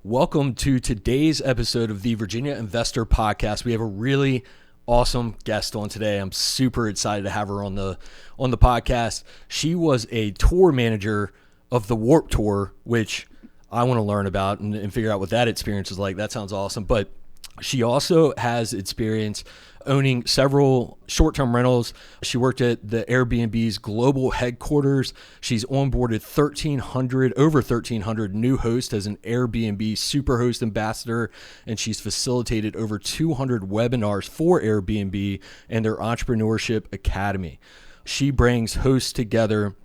Welcome to today's episode of the Virginia Investor Podcast. We have a really awesome guest on today. I'm super excited to have her on the podcast. She was a tour manager of the Warped Tour, which I want to learn about and figure out what that experience is like. That sounds awesome. But she also has experience owning several short-term rentals. She worked at the Airbnb's global headquarters. She's onboarded over 1,300 new hosts as an Airbnb Superhost Ambassador, and she's facilitated over 200 webinars for Airbnb and their Entrepreneurship Academy. She brings hosts together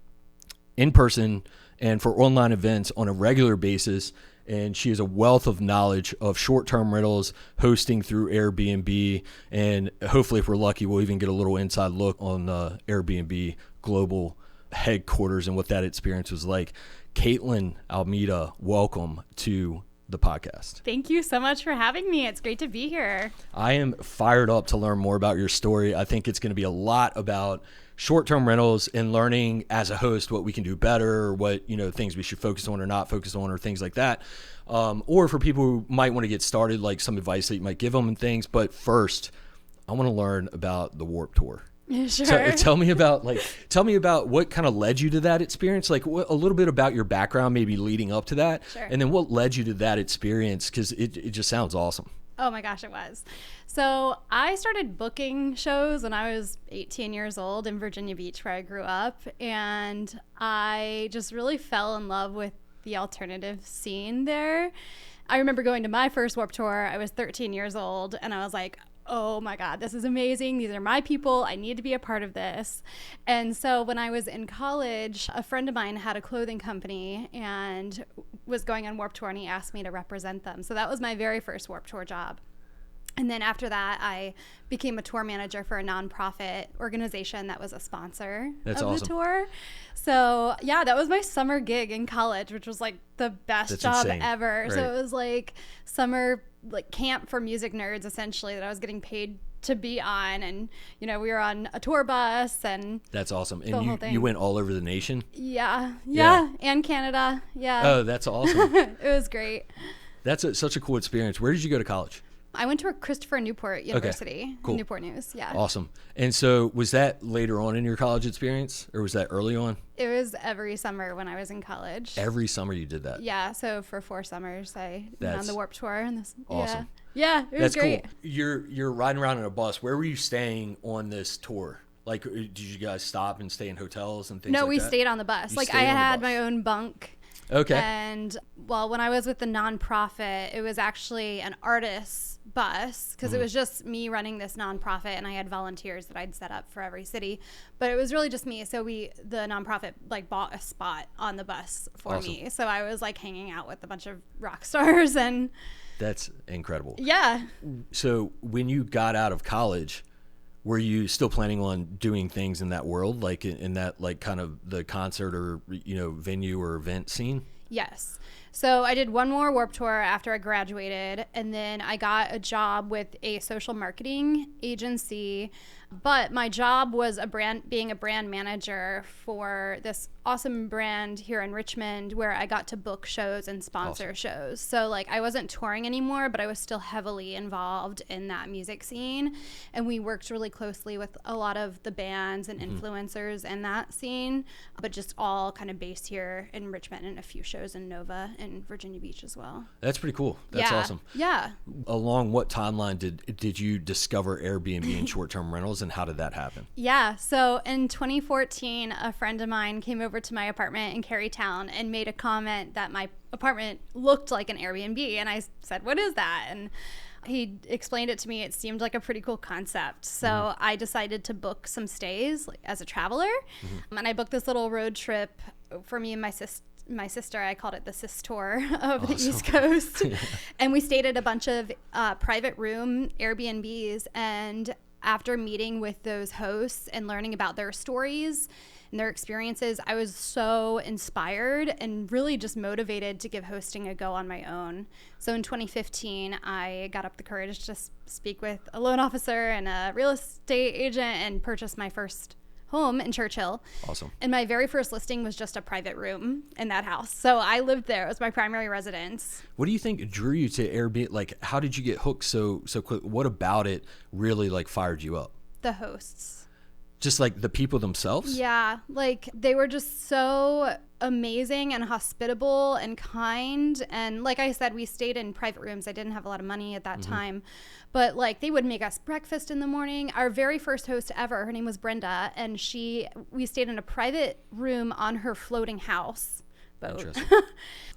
in person and for online events on a regular basis, and she has a wealth of knowledge of short-term rentals, hosting through Airbnb, and hopefully, if we're lucky, we'll even get a little inside look on the Airbnb global headquarters and what that experience was like. Katelyn Almeda, welcome to the podcast. Thank you so much for having me. It's great to be here. I am fired up to learn more about your story. I think it's going to be a lot about short-term rentals and learning as a host what we can do better, or what, things we should focus on or not focus on, or things like that. Or for people who might want to get started, like some advice that you might give them and things. But first, I want to learn about the Warped Tour. Sure. Tell me about what kind of led you to that experience, like a little bit about your background, maybe leading up to that. Sure. And then what led you to that experience, because it just sounds awesome. Oh my gosh, it was. So I started booking shows when I was 18 years old in Virginia Beach, where I grew up. And I just really fell in love with the alternative scene there. I remember going to my first Warped Tour. I was 13 years old, and I was like, oh my God, this is amazing. These are my people. I need to be a part of this. And so when I was in college, a friend of mine had a clothing company and was going on Warped Tour, and he asked me to represent them. So that was my very first Warped Tour job. And then after that, I became a tour manager for a nonprofit organization that was a sponsor of the tour. So yeah, that was my summer gig in college, which was like the best job insane. ever. Right. So it was like summer camp for music nerds, essentially, that I was getting paid to be on. And we were on a tour bus, and that's awesome. And you went all over the nation? Yeah, and Canada. Yeah. Oh, that's awesome. It was great. That's such a cool experience. Where did you go to college? I went to Christopher Newport University, cool. Newport News. Yeah. Awesome. And so was that later on in your college experience, or was that early on? It was every summer when I was in college. Every summer you did that? Yeah. So for 4 summers, I went on the Warped Tour. And awesome. Yeah, it was great. Cool. You're riding around in a bus. Where were you staying on this tour? Like, did you guys stop and stay in hotels and things like that? No, we stayed on the bus. I had my own bunk. Okay. And when I was with the nonprofit, it was actually an artist's bus, because it was just me running this nonprofit, and I had volunteers that I'd set up for every city, but it was really just me. So the nonprofit bought a spot on the bus for me. So I was hanging out with a bunch of rock stars, and that's incredible. Yeah. So when you got out of college, were you still planning on doing things in that world, like in that kind of the concert or venue or event scene? Yes. So I did one more Warped Tour after I graduated, and then I got a job with a social marketing agency. But my job was being a brand manager for this awesome brand here in Richmond, where I got to book shows and sponsor shows. So I wasn't touring anymore, but I was still heavily involved in that music scene. And we worked really closely with a lot of the bands and influencers in that scene, but just all kind of based here in Richmond, and a few shows in Nova and Virginia Beach as well. That's pretty cool. That's awesome. Yeah. Along what timeline did you discover Airbnb and short-term rentals, and how did that happen? Yeah. So in 2014, a friend of mine came over to my apartment in Carytown and made a comment that my apartment looked like an Airbnb. And I said, "What is that?" And he explained it to me. It seemed like a pretty cool concept. So I decided to book some stays as a traveler. And I booked this little road trip for me and my sister. I called it the Sis Tour of the East Coast. And we stayed at a bunch of private room Airbnbs. And after meeting with those hosts and learning about their stories and their experiences, I was so inspired and really just motivated to give hosting a go on my own. So in 2015, I got up the courage to speak with a loan officer and a real estate agent and purchase my first home in Churchill. Awesome. And my very first listing was just a private room in that house. So I lived there. It was my primary residence. What do you think drew you to Airbnb? Like, how did you get hooked so quick? What about it really like fired you up? The hosts. Just like the people themselves? Yeah, like they were just so amazing and hospitable and kind. And like I said, we stayed in private rooms. I didn't have a lot of money at that time, but like they would make us breakfast in the morning. Our very first host ever, her name was Brenda, and we stayed in a private room on her floating house boat.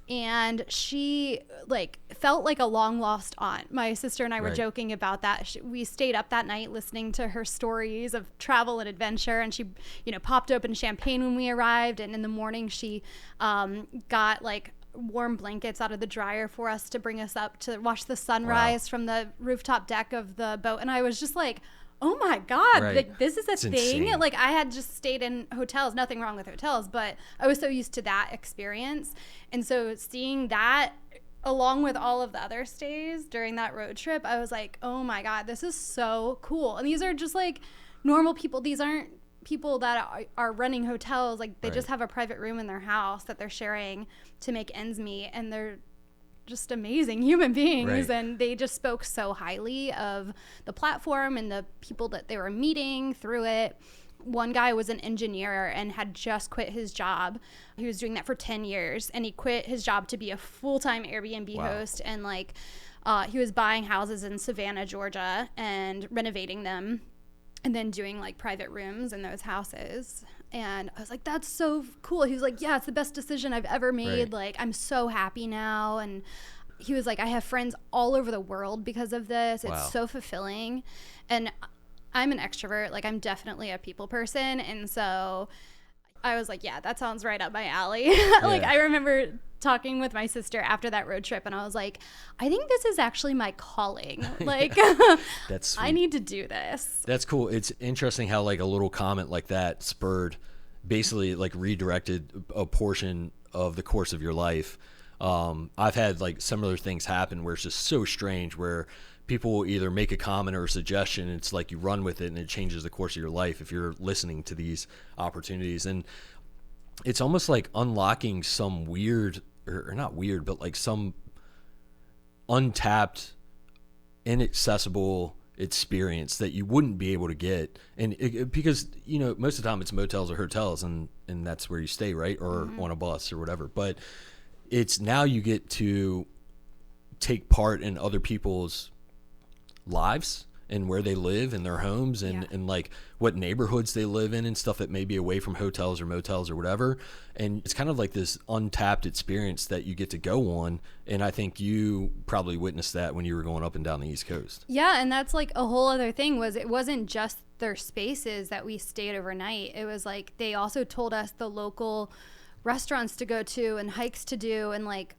And she like felt like a long lost aunt. My sister and I were joking about that. We stayed up that night listening to her stories of travel and adventure, and she, you know, popped open champagne when we arrived, and in the morning she got like warm blankets out of the dryer for us to bring us up to watch the sunrise from the rooftop deck of the boat. And I was just like, oh my God, like this is a thing. Insane. Like I had just stayed in hotels, nothing wrong with hotels, but I was so used to that experience. And so seeing that along with all of the other stays during that road trip, I was like, oh my God, this is so cool. And these are just like normal people. These aren't people that are running hotels. Like they just have a private room in their house that they're sharing to make ends meet. And they're just amazing human beings, and they just spoke so highly of the platform and the people that they were meeting through it. One guy was an engineer and had just quit his job. He was doing that for 10 years, and he quit his job to be a full-time Airbnb host. And like he was buying houses in Savannah, Georgia, and renovating them, and then doing like private rooms in those houses. And I was like, that's so cool. He was like, yeah, it's the best decision I've ever made. Like, I'm so happy now. And he was like, I have friends all over the world because of this. It's so fulfilling. And I'm an extrovert. Like, I'm definitely a people person. And so I was like, yeah, that sounds right up my alley. Like, I remember talking with my sister after that road trip, and I was like, I think this is actually my calling. Like, that's I need to do this. That's cool. It's interesting how like a little comment like that spurred, basically like redirected a portion of the course of your life. I've had like similar things happen where it's just so strange, where people will either make a comment or a suggestion, and it's like you run with it and it changes the course of your life if you're listening to these opportunities. And it's almost like unlocking some weird, or not weird, but like some untapped, inaccessible experience that you wouldn't be able to get. And because, you know, most of the time it's motels or hotels, and that's where you stay, right? Or on a bus or whatever. But it's now you get to take part in other people's lives and where they live in their homes, and like what neighborhoods they live in and stuff that may be away from hotels or motels or whatever. And it's kind of like this untapped experience that you get to go on. And I think you probably witnessed that when you were going up and down the East Coast. Yeah, and that's like a whole other thing. Was it wasn't just their spaces that we stayed overnight. It was like they also told us the local restaurants to go to and hikes to do, and like,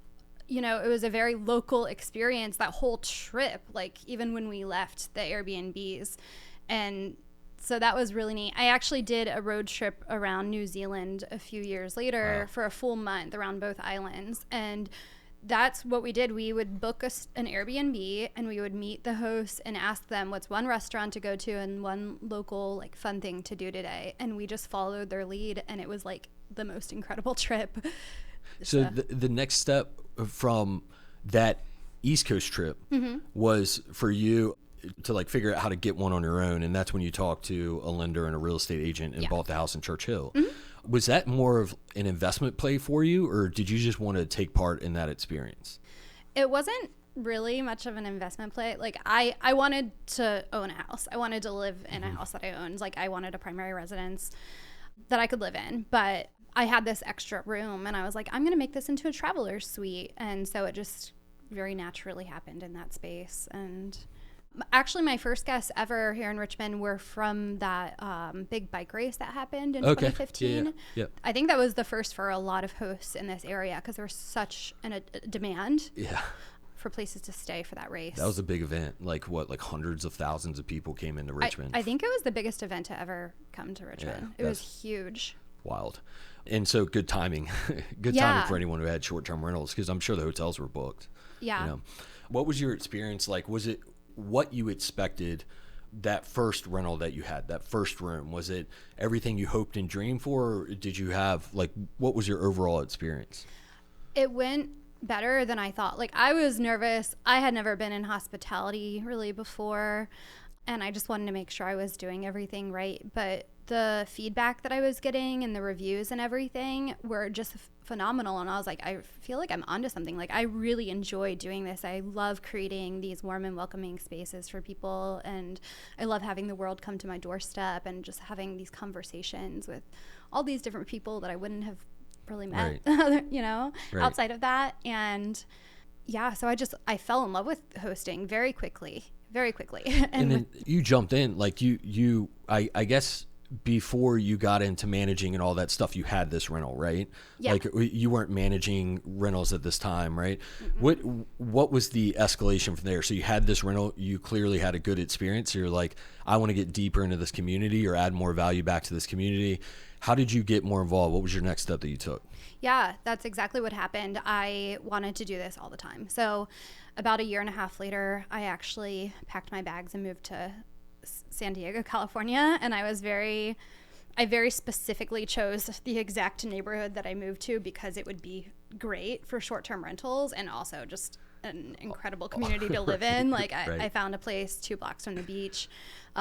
you know, it was a very local experience that whole trip, like even when we left the Airbnbs. And so that was really neat. I actually did a road trip around New Zealand a few years later for a full month around both islands. And that's what we did. We would book an Airbnb, and we would meet the hosts and ask them what's one restaurant to go to and one local like fun thing to do today. And we just followed their lead, and it was like the most incredible trip. So the next step from that East Coast trip was for you to like figure out how to get one on your own. And that's when you talked to a lender and a real estate agent and bought the house in Churchill. Was that more of an investment play for you, or did you just want to take part in that experience? It wasn't really much of an investment play. Like I wanted to own a house. I wanted to live in a house that I owned. Like I wanted a primary residence that I could live in, but I had this extra room, and I was like, I'm going to make this into a traveler's suite. And so it just very naturally happened in that space. And actually my first guests ever here in Richmond were from that big bike race that happened in 2015. Yeah. I think that was the first for a lot of hosts in this area, because there was such a demand for places to stay for that race. That was a big event. Like hundreds of thousands of people came into Richmond. I think it was the biggest event to ever come to Richmond. It was huge. Wild. And so good timing. Timing for anyone who had short-term rentals, because I'm sure the hotels were booked. Yeah. You know? What was your experience like? Was it what you expected, that first rental that you had, that first room, was it everything you hoped and dreamed for, or did you have, like, what was your overall experience? It went better than I thought. Like, I was nervous. I had never been in hospitality really before, and I just wanted to make sure I was doing everything right. But the feedback that I was getting and the reviews and everything were just phenomenal. And I was like, I feel like I'm onto something. Like, I really enjoy doing this. I love creating these warm and welcoming spaces for people. And I love having the world come to my doorstep and just having these conversations with all these different people that I wouldn't have really met, outside of that. And yeah, so I fell in love with hosting very quickly. And then you jumped in, like I guess before you got into managing and all that stuff, you had this rental, right? Yeah. Like, you weren't managing rentals at this time, right? Mm-mm. What was the escalation from there? So you had this rental, you clearly had a good experience. You're like, I want to get deeper into this community or add more value back to this community. How did you get more involved? What was your next step that you took? Yeah, that's exactly what happened. I wanted to do this all the time. So about a year and a half later, I actually packed my bags and moved to San Diego, California. And I very specifically chose the exact neighborhood that I moved to because it would be great for short-term rentals and also just an incredible community to live in. Like, I found a place 2 blocks from the beach,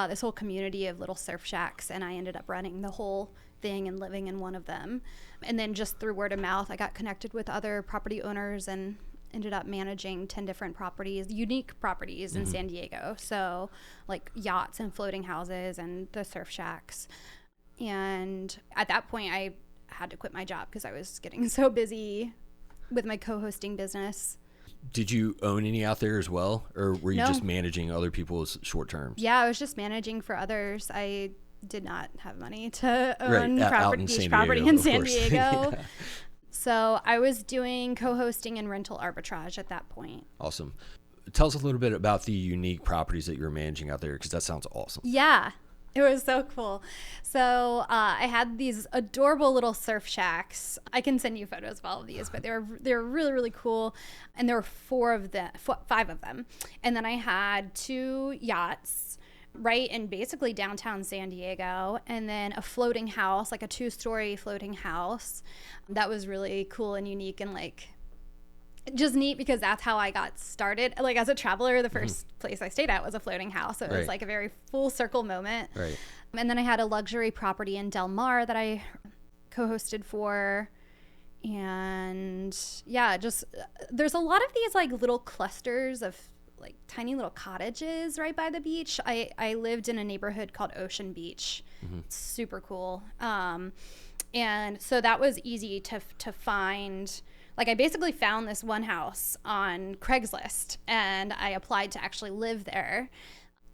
this whole community of little surf shacks, and I ended up running the whole thing and living in one of them. And then just through word of mouth, I got connected with other property owners and ended up managing 10 different properties, unique properties in San Diego. So like yachts and floating houses and the surf shacks. And at that point, I had to quit my job because I was getting so busy with my co-hosting business. Did you own any out there as well? Or were you just managing other people's short terms? Yeah, I was just managing for others. I did not have money to own beach property in San Diego. Yeah. So I was doing co-hosting and rental arbitrage at that point. Awesome. Tell us a little bit about the unique properties that you were managing out there, because that sounds awesome. Yeah, it was so cool. So I had these adorable little surf shacks. I can send you photos of all of these, but they were really, really cool. And there were 5 of them. And then I had 2 yachts right in basically downtown San Diego, and then a floating house, like a 2-story floating house that was really cool and unique and like just neat because that's how I got started. Like, as a traveler, the first place I stayed at was a floating house, so it was like a very full circle moment. Right. And then I had a luxury property in Del Mar that I co-hosted for. And yeah, just there's a lot of these like little clusters of like tiny little cottages right by the beach. I lived in a neighborhood called Ocean Beach. It's super cool. And so that was easy to find. Like, I basically found this one house on Craigslist and I applied to actually live there,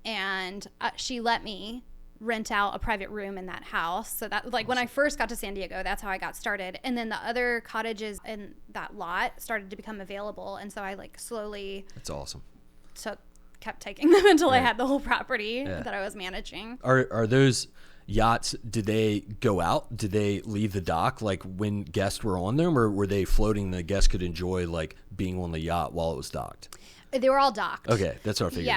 and she let me rent out a private room in that house. So that, like, when I first got to San Diego, that's how I got started. And then the other cottages in that lot started to become available, and so I like slowly That's awesome. kept taking them until I had the whole property that I was managing. Are those yachts, did they go out? Did they leave the dock like when guests were on them, or were they floating? The guests could enjoy like being on the yacht while it was docked? They were all docked. Okay, that's what I figured.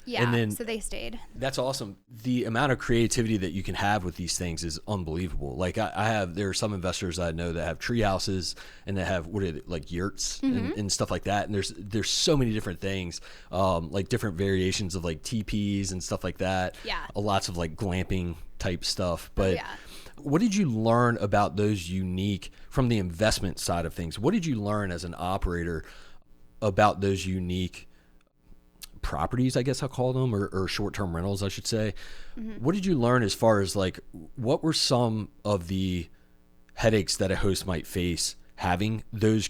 Yeah, and then, so they stayed. That's awesome. The amount of creativity that you can have with these things is unbelievable. Like, there are some investors I know that have tree houses and that have, like yurts and stuff like that. And there's so many different things, like different variations of like teepees and stuff like that. Yeah. Lots of like glamping type stuff. But what did you learn about those unique, from the investment side of things? What did you learn as an operator about those unique properties, I guess I'll call them, or short-term rentals, I should say? What did you learn as far as like, what were some of the headaches that a host might face having those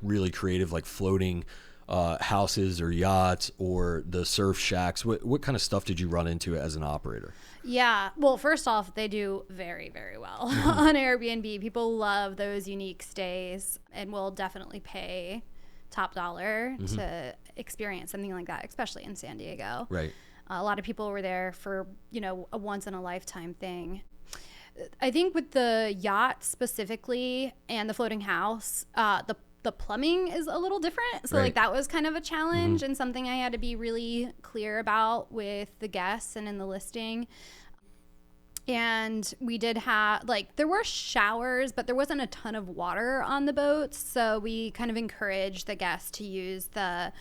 really creative, like floating houses or yachts or the surf shacks? What kind of stuff did you run into as an operator? Yeah, well, first off, they do very, very well on Airbnb. People love those unique stays and will definitely pay top dollar to experience something like that, especially in San Diego. Right. A lot of people were there for, a once in a lifetime thing. I think with the yacht specifically and the floating house, the plumbing is a little different. So like that was kind of a challenge and something I had to be really clear about with the guests and in the listing. And we did have, like, there were showers, but there wasn't a ton of water on the boats. So we kind of encouraged the guests to use the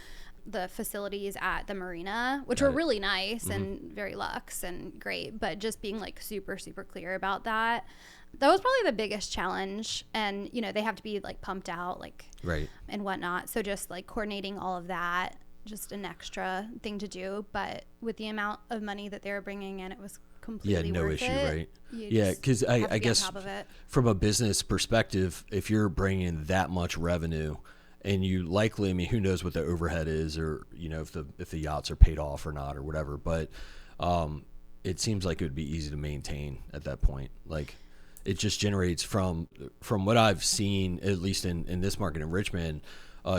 facilities at the marina, which were really nice and very luxe and great, but just being like super, super clear about that. That was probably the biggest challenge. And, you know, they have to be like pumped out, like, and whatnot. So just like coordinating all of that, just an extra thing to do. But with the amount of money that they were bringing in, it was completely worth it. Right? Yeah, because I guess from a business perspective, if you're bringing that much revenue, and you likely, I mean, who knows what the overhead is, or, you know, if the yachts are paid off or not or whatever, but it seems like it would be easy to maintain at that point. Like, it just generates from what I've seen, at least in this market in Richmond,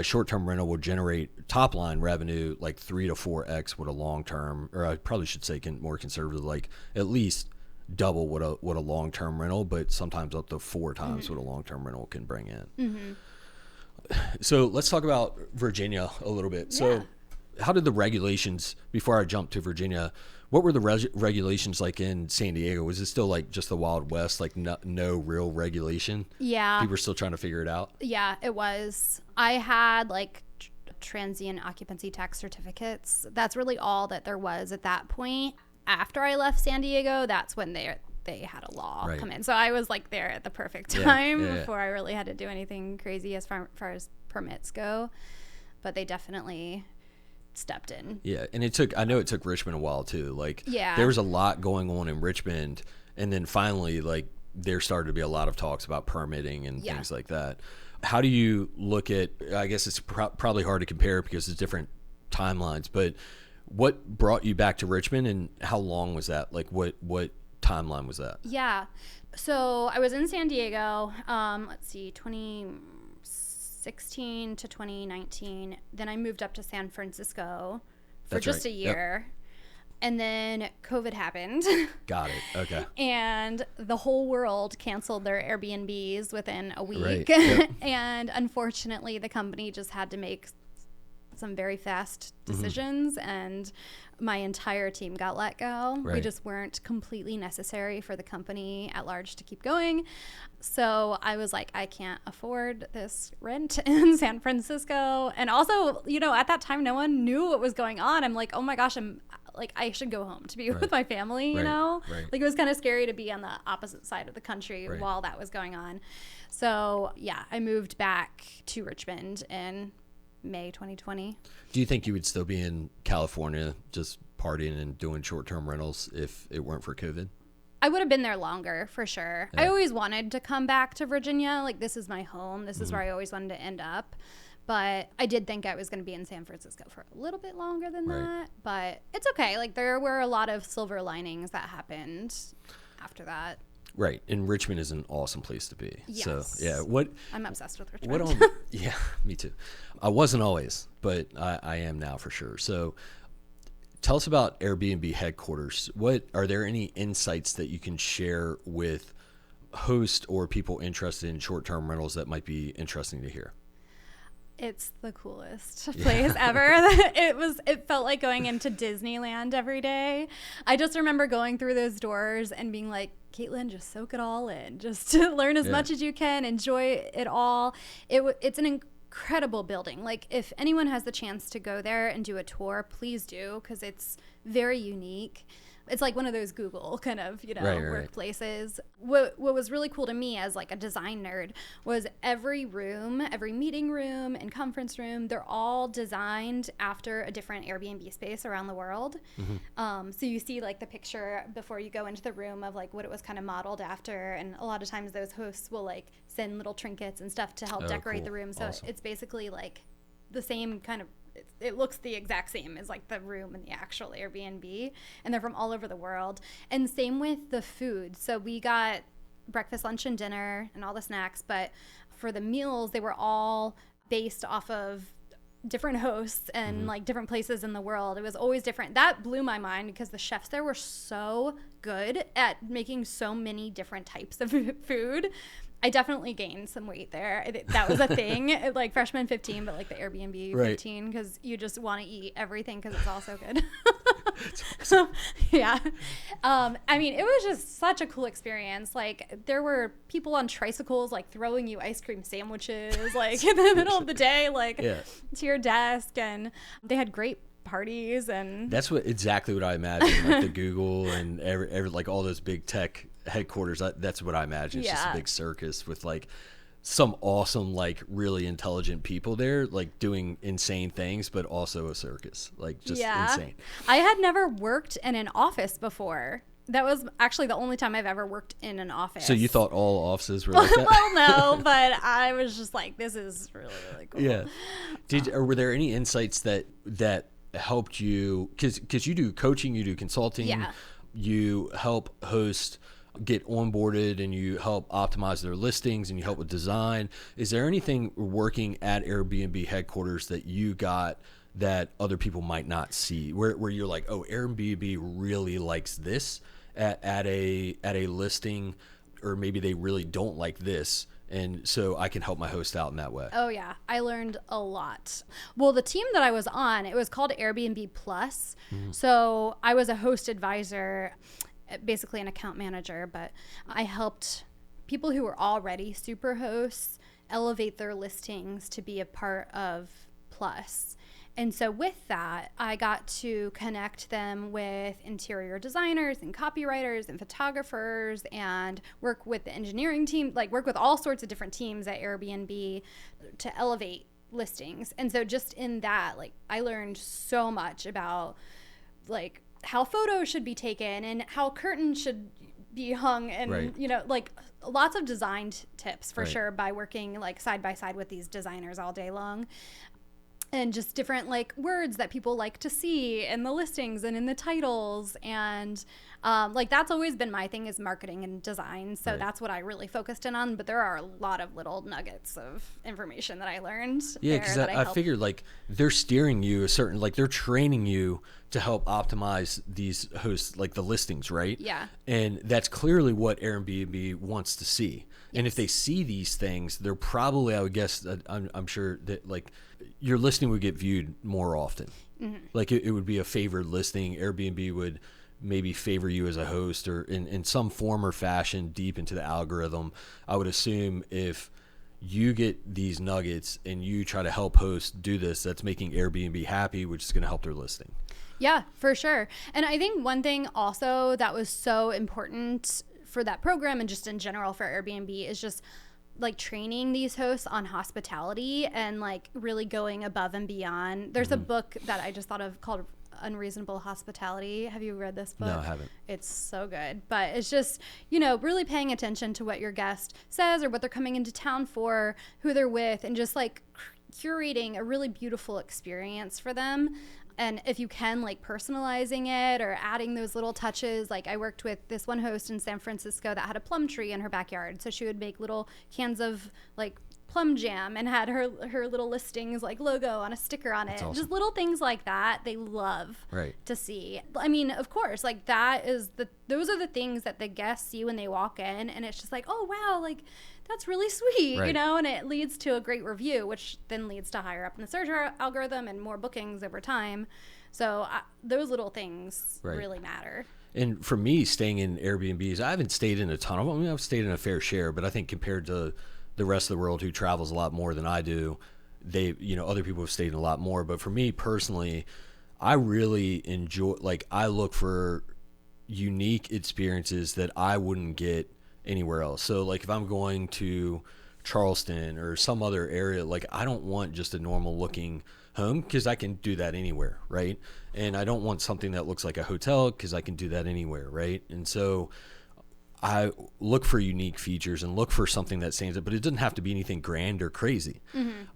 short-term rental will generate top-line revenue like 3 to 4x what a long-term, or I probably should say more conservative, like at least double what a long-term rental, but sometimes up to 4 times what a long-term rental can bring in. So let's talk about Virginia a little bit. So how did the regulations, before I jump to Virginia, what were the regulations like in San Diego? Was it still like just the Wild West, like no real regulation? Yeah. People were still trying to figure it out? Yeah, it was. I had like transient occupancy tax certificates. That's really all that there was at that point. After I left San Diego, that's when they had a law come in. So I was like there at the perfect time before I really had to do anything crazy as far as permits go. But they definitely stepped in. Yeah, and I know it took Richmond a while too. Like, there was a lot going on in Richmond, and then finally, like, there started to be a lot of talks about permitting and things like that. How do you look at, I guess it's probably hard to compare because it's different timelines, but what brought you back to Richmond, and how long was that? Like, what timeline was that? Yeah. So I was in San Diego, 2016 to 2019. Then I moved up to San Francisco for just a year. Yep. And then COVID happened. Got it. Okay. And the whole world canceled their Airbnbs within a week. Right. Yep. And unfortunately, the company just had to make some very fast decisions, and my entire team got let go. We just weren't completely necessary for the company at large to keep going. So I was like, I can't afford this rent in San Francisco. And also, you know, at that time, no one knew what was going on. I'm like, oh my gosh, I should go home to be with my family, you know? Like, it was kind of scary to be on the opposite side of the country while that was going on. So yeah, I moved back to Richmond in May 2020. Do you think you would still be in California just partying and doing short-term rentals if it weren't for COVID? I would have been there longer, for sure. I always wanted to come back to Virginia. Like, this is my home. This is where I always wanted to end up. But I did think I was going to be in San Francisco for a little bit longer than that. But it's okay. Like, there were a lot of silver linings that happened after that. Right. And Richmond is an awesome place to be. Yes. So, yeah. I'm obsessed with Richmond. Yeah, me too. I wasn't always, but I am now for sure. So tell us about Airbnb headquarters. Are there any insights that you can share with hosts or people interested in short-term rentals that might be interesting to hear? It's the coolest place ever. It felt like going into Disneyland every day. I just remember going through those doors and being like, Katelyn, just soak it all in. Just to learn as much as you can, enjoy it all. It's an incredible building. Like, if anyone has the chance to go there and do a tour, please do, because it's very unique. It's like one of those Google kind of, workplaces. What was really cool to me as like a design nerd was every room, every meeting room and conference room, they're all designed after a different Airbnb space around the world. So you see like the picture before you go into the room of like what it was kind of modeled after. And a lot of times those hosts will like send little trinkets and stuff to help decorate the room. So it's basically like the same kind of, it looks the exact same as like the room in the actual Airbnb, and they're from all over the world. And same with the food. So we got breakfast, lunch, and dinner and all the snacks, but for the meals, they were all based off of different hosts and like different places in the world. It was always different. That blew my mind because the chefs there were so good at making so many different types of food. I definitely gained some weight there. That was a thing, like freshman 15, but like the Airbnb 15, because you just want to eat everything because it's all so good. So, yeah. I mean, it was just such a cool experience. Like, there were people on tricycles, like, throwing you ice cream sandwiches, like, in the middle of the day, like, to your desk. And they had great parties. And that's exactly what I imagine, like the Google and every like all those big tech headquarters. That's what I imagine. It's just a big circus with like some awesome, like really intelligent people there, like doing insane things, but also a circus, like just insane. I had never worked in an office before. That was actually the only time I've ever worked in an office. So you thought all offices were like that? Well, no, but I was just like, this is really, really cool. Yeah. Were there any insights that helped you? Because you do coaching, you do consulting, you help host get onboarded, and you help optimize their listings, and you help with design. Is there anything working at Airbnb headquarters that you got that other people might not see, where you're like, oh, Airbnb really likes this at a listing, or maybe they really don't like this, and so I can help my host out in that way? Oh yeah, I learned a lot. Well, the team that I was on, it was called Airbnb Plus. So I was a host advisor, basically an account manager, but I helped people who were already super hosts elevate their listings to be a part of Plus. And so with that, I got to connect them with interior designers and copywriters and photographers, and work with the engineering team, like work with all sorts of different teams at Airbnb to elevate listings. And so just in that, like, I learned so much about like how photos should be taken and how curtains should be hung, and you know, like lots of design tips for sure, by working like side by side with these designers all day long. And just different like words that people like to see in the listings and in the titles. And like that's always been my thing, is marketing and design. So that's what I really focused in on. But there are a lot of little nuggets of information that I learned. Yeah, because I figured like they're steering you a certain, like they're training you to help optimize these hosts, like the listings, right? Yeah. And that's clearly what Airbnb wants to see. Yes. And if they see these things, they're probably, I would guess, I'm sure that like your listing would get viewed more often. Like it would be a favored listing. Airbnb would maybe favor you as a host, or in some form or fashion deep into the algorithm. I would assume if you get these nuggets and you try to help hosts do this, that's making Airbnb happy, which is going to help their listing. Yeah, for sure. And I think one thing also that was so important for that program, and just in general for Airbnb, is just like training these hosts on hospitality and like really going above and beyond. There's a book that I just thought of called Unreasonable Hospitality. Have you read this book? No, I haven't. It's so good. But it's just, you know, really paying attention to what your guest says or what they're coming into town for, who they're with, and just like curating a really beautiful experience for them. And if you can, like personalizing it or adding those little touches. Like I worked with this one host in San Francisco that had a plum tree in her backyard. So she would make little cans of like plum jam and had her little listings like logo on a sticker on it. Awesome. Just little things like that they love to see. I mean, of course, like those are the things that the guests see when they walk in, and it's just like, oh wow, like that's really sweet, you know, and it leads to a great review, which then leads to higher up in the search algorithm and more bookings over time. So those little things really matter. And for me, staying in Airbnbs, I haven't stayed in a ton of them. I mean, I've stayed in a fair share, but I think compared to the rest of the world who travels a lot more than I do, other people have stayed in a lot more. But for me personally, I really enjoy, like I look for unique experiences that I wouldn't get anywhere else. So like if I'm going to Charleston or some other area, like I don't want just a normal looking home, because I can do that anywhere, right? And I don't want something that looks like a hotel, because I can do that anywhere, right? And so I look for unique features and look for something that stands out, but it doesn't have to be anything grand or crazy.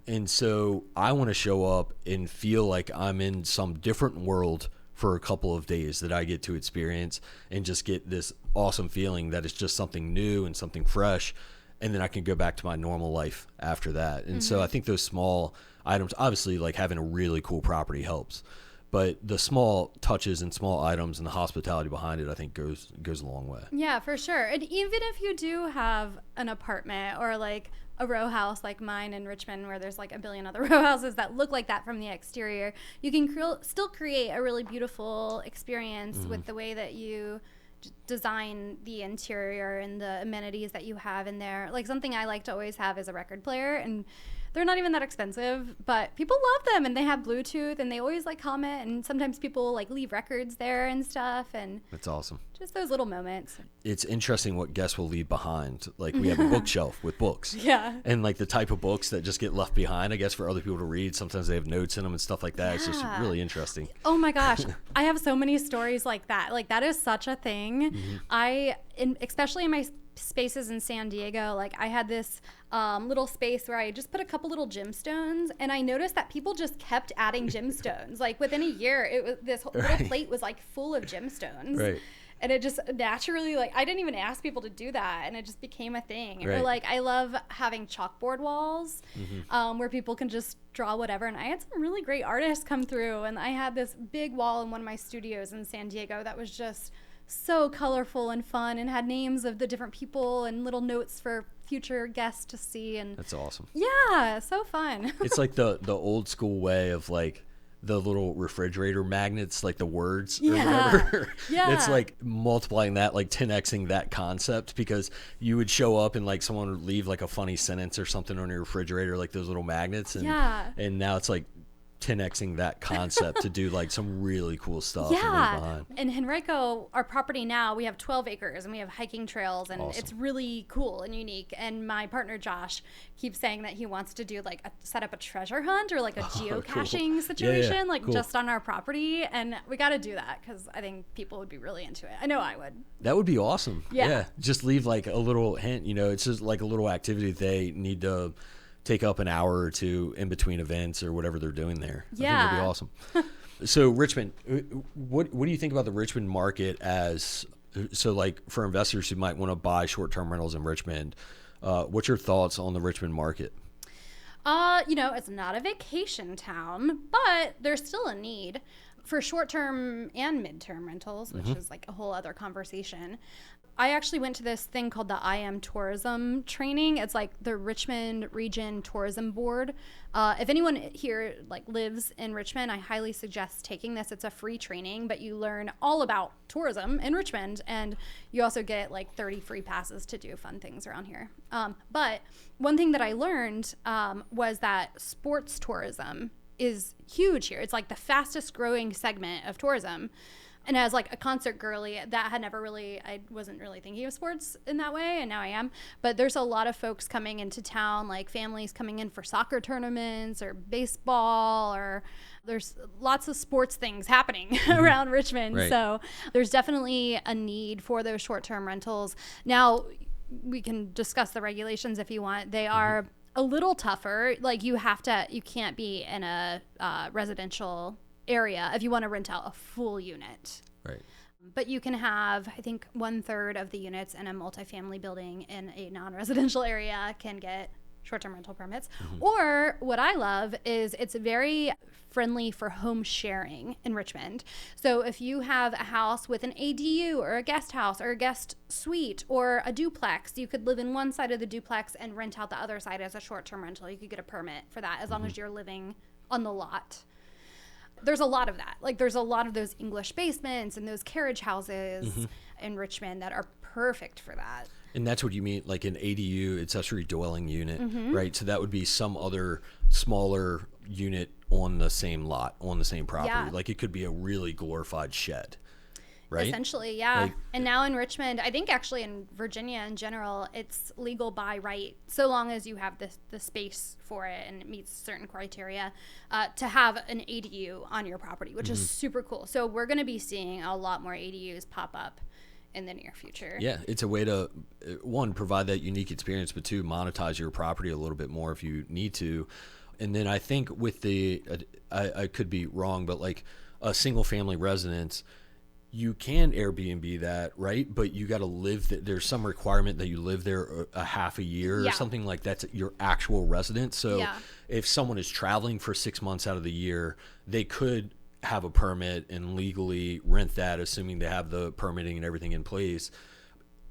And so I want to show up and feel like I'm in some different world for a couple of days that I get to experience, and just get this awesome feeling that it's just something new and something fresh. And then I can go back to my normal life after that. And so I think those small items, obviously like having a really cool property helps, But the small touches and small items and the hospitality behind it, I think goes a long way. Yeah, for sure. And even if you do have an apartment or like a row house like mine in Richmond, where there's like a billion other row houses that look like that from the exterior, you can still create a really beautiful experience with the way that you design the interior and the amenities that you have in there. Like, something I like to always have is a record player, and they're not even that expensive, but people love them, and they have Bluetooth, and they always like comment, and sometimes people like leave records there and stuff, and That's awesome. just those little moments. It's interesting what guests will leave behind. Like, we have a bookshelf with books. Yeah. And like the type of books that just get left behind, I guess, for other people to read. Sometimes they have notes in them and stuff like that. It's just really interesting. Oh my gosh. I have so many stories like that. Like, that is such a thing. Especially in my spaces in San Diego, like, I had this little space where I just put a couple little gemstones, and I noticed that people just kept adding gemstones. Like, within a year, this little plate was like full of gemstones. Right. And it just naturally, like, I didn't even ask people to do that, and it just became a thing. Right. Or like, I love having chalkboard walls where people can just draw whatever. And I had some really great artists come through, and I had this big wall in one of my studios in San Diego that was just so colorful and fun, and had names of the different people and little notes for future guests to see. And That's awesome. yeah, so fun. It's like the old school way of like the little refrigerator magnets, like the words or whatever. Yeah. It's like multiplying that, like 10xing that concept, because you would show up and like someone would leave like a funny sentence or something on your refrigerator, like those little magnets. And, and now it's like 10xing that concept to do like some really cool stuff. Yeah. In Henrico, our property now, we have 12 acres and we have hiking trails, and Awesome. It's really cool and unique. And my partner Josh keeps saying that he wants to do like set up a treasure hunt or like a geocaching situation, like just on our property. And we got to do that, because I think people would be really into it. I know I would. That would be awesome. Yeah. Just leave like a little hint, it's just like a little activity they need to take up an hour or two in between events or whatever they're doing there. I think that'd be awesome. So Richmond, what do you think about the Richmond market so like for investors who might want to buy short-term rentals in Richmond, what's your thoughts on the Richmond market? It's not a vacation town, but there's still a need for short-term and mid-term rentals, which is like a whole other conversation. I actually went to this thing called the I Am Tourism training. It's like the Richmond Region Tourism Board. If anyone here like lives in Richmond, I highly suggest taking this. It's a free training, but you learn all about tourism in Richmond, and you also get like 30 free passes to do fun things around here. But one thing that I learned was that sports tourism is huge here. It's like the fastest growing segment of tourism. And as like a concert girly, I wasn't really thinking of sports in that way, and now I am. But there's a lot of folks coming into town, like families coming in for soccer tournaments or baseball, or there's lots of sports things happening around Richmond. Right. So there's definitely a need for those short-term rentals. Now, we can discuss the regulations if you want. They are a little tougher. Like, you can't be in a residential area if you want to rent out a full unit. Right. But you can have, I think, 1/3 of the units in a multifamily building in a non-residential area can get short-term rental permits. Or what I love is it's very friendly for home sharing in Richmond. So if you have a house with an ADU or a guest house or a guest suite or a duplex, you could live in one side of the duplex and rent out the other side as a short-term rental. You could get a permit for that as long as you're living on the lot. There's a lot of that. Like, there's a lot of those English basements and those carriage houses in Richmond that are perfect for that. And that's what you mean, like an ADU, accessory dwelling unit, right? So that would be some other smaller unit on the same lot, on the same property. Yeah. Like, it could be a really glorified shed, right? Essentially, yeah. Like, and now in Richmond, I think actually in Virginia in general, it's legal by right, so long as you have the space for it and it meets certain criteria, to have an ADU on your property, which is super cool. So we're going to be seeing a lot more ADUs pop up in the near future. Yeah, it's a way to, one, provide that unique experience, but two, monetize your property a little bit more if you need to. And then I think with I could be wrong, but like a single family residence, you can Airbnb that, right? But you got to live there's some requirement that you live there a half a year or something like that's your actual residence. So if someone is traveling for 6 months out of the year, they could have a permit and legally rent that, assuming they have the permitting and everything in place.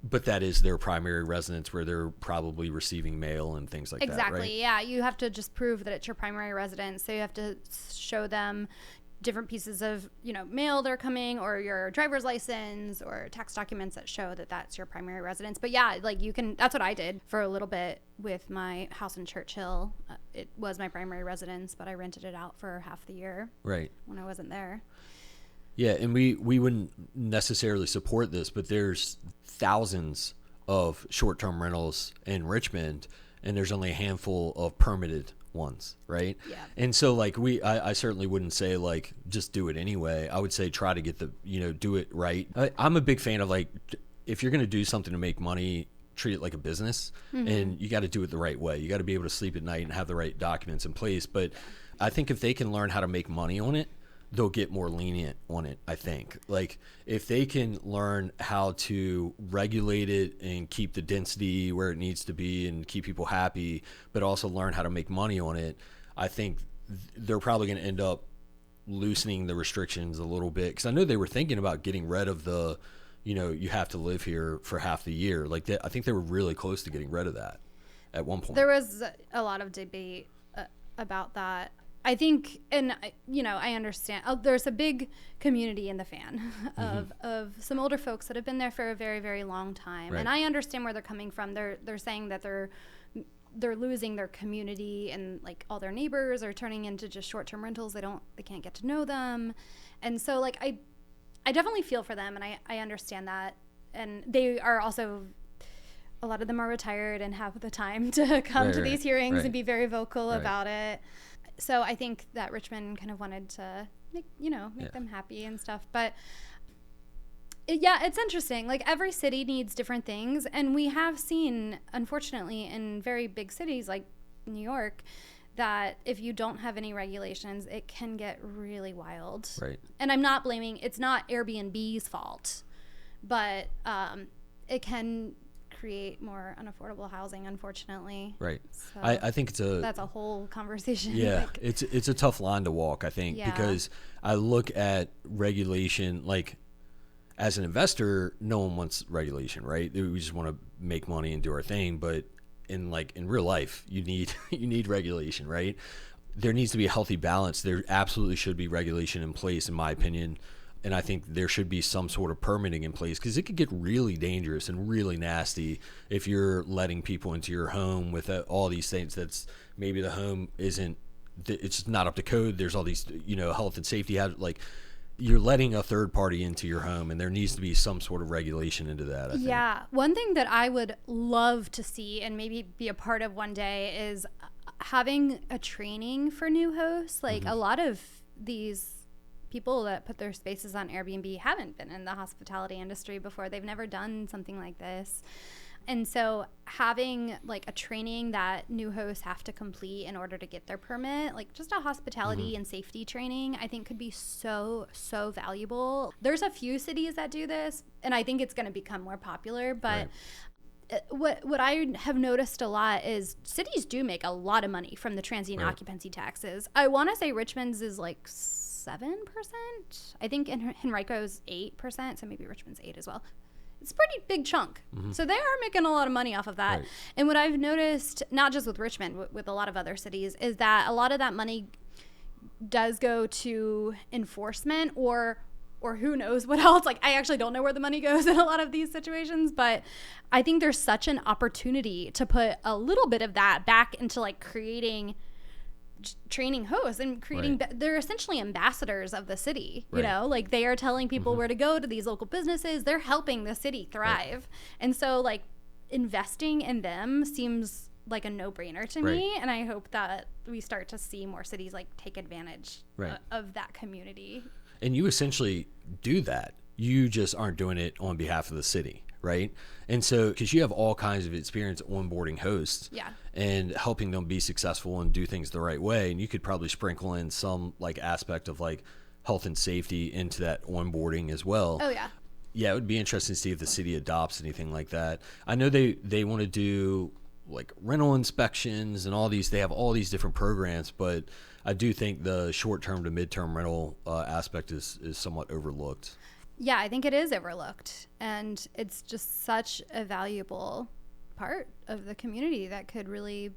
But that is their primary residence where they're probably receiving mail and things like that, right? Exactly. Yeah. You have to just prove that it's your primary residence. So you have to show them different pieces of, mail they're coming, or your driver's license or tax documents that show that that's your primary residence. But yeah, like that's what I did for a little bit with my house in Churchill. It was my primary residence, but I rented it out for half the year. Right. When I wasn't there. Yeah, and we wouldn't necessarily support this, but there's thousands of short-term rentals in Richmond, and there's only a handful of permitted ones, right? Yeah. And so like I certainly wouldn't say like just do it anyway. I would say try to get do it right. I'm a big fan of like, if you're going to do something to make money, treat it like a business, and you got to do it the right way. You got to be able to sleep at night and have the right documents in place. But I think if they can learn how to make money on it, they'll get more lenient on it. I think like if they can learn how to regulate it and keep the density where it needs to be and keep people happy, but also learn how to make money on it, I think they're probably going to end up loosening the restrictions a little bit. Because I know they were thinking about getting rid of the, you have to live here for half the year. Like I think they were really close to getting rid of that at one point. There was a lot of debate about that. I think, and I understand. There's a big community in the fan of some older folks that have been there for a very, very long time, right. And I understand where they're coming from. They're saying that they're losing their community, and like all their neighbors are turning into just short-term rentals. They can't get to know them, and so like I definitely feel for them, and I understand that, and they are also. A lot of them are retired and have the time to come to these hearings and be very vocal about it. So I think that Richmond kind of wanted to make them happy and stuff. But it's interesting. Like every city needs different things. And we have seen, unfortunately, in very big cities like New York, that if you don't have any regulations, it can get really wild. Right. And I'm not blaming, it's not Airbnb's fault, but it can create more unaffordable housing, unfortunately. Right. So I think that's a whole conversation. Yeah, like, it's a tough line to walk, I think, because I look at regulation, like as an investor, no one wants regulation, right? We just want to make money and do our thing, but in real life, you need regulation, right? There needs to be a healthy balance. There absolutely should be regulation in place, in my opinion. And I think there should be some sort of permitting in place, because it could get really dangerous and really nasty if you're letting people into your home with all these things. That's maybe the home it's not up to code. There's all these, health and safety, like you're letting a third party into your home, and there needs to be some sort of regulation into that. I think. Yeah. One thing that I would love to see and maybe be a part of one day is having a training for new hosts. Like a lot of these people that put their spaces on Airbnb haven't been in the hospitality industry before. They've never done something like this. And so having like a training that new hosts have to complete in order to get their permit, like just a hospitality and safety training, I think could be so, so valuable. There's a few cities that do this, and I think it's going to become more popular, but what I have noticed a lot is cities do make a lot of money from the transient occupancy taxes. I want to say Richmond's is like 7%. I think Henrico's 8%, so maybe Richmond's 8 as well. It's a pretty big chunk. So they are making a lot of money off of that. Right. And what I've noticed, not just with Richmond, with a lot of other cities, is that a lot of that money does go to enforcement or who knows what else. Like, I actually don't know where the money goes in a lot of these situations, but I think there's such an opportunity to put a little bit of that back into like creating training hosts and creating they're essentially ambassadors of the city, like they are telling people where to go to these local businesses. They're helping the city thrive. And so like investing in them seems like a no-brainer to me, and I hope that we start to see more cities like take advantage of that community. And you essentially do that. You just aren't doing it on behalf of the city, right? And so, because you have all kinds of experience onboarding hosts and helping them be successful and do things the right way, and you could probably sprinkle in some like aspect of like health and safety into that onboarding as well. Oh yeah. Yeah, it would be interesting to see if the city adopts anything like that. I know they want to do like rental inspections and all these. They have all these different programs, but I do think the short-term to mid-term rental aspect is somewhat overlooked. Yeah, I think it is overlooked, and it's just such a valuable part of the community that could really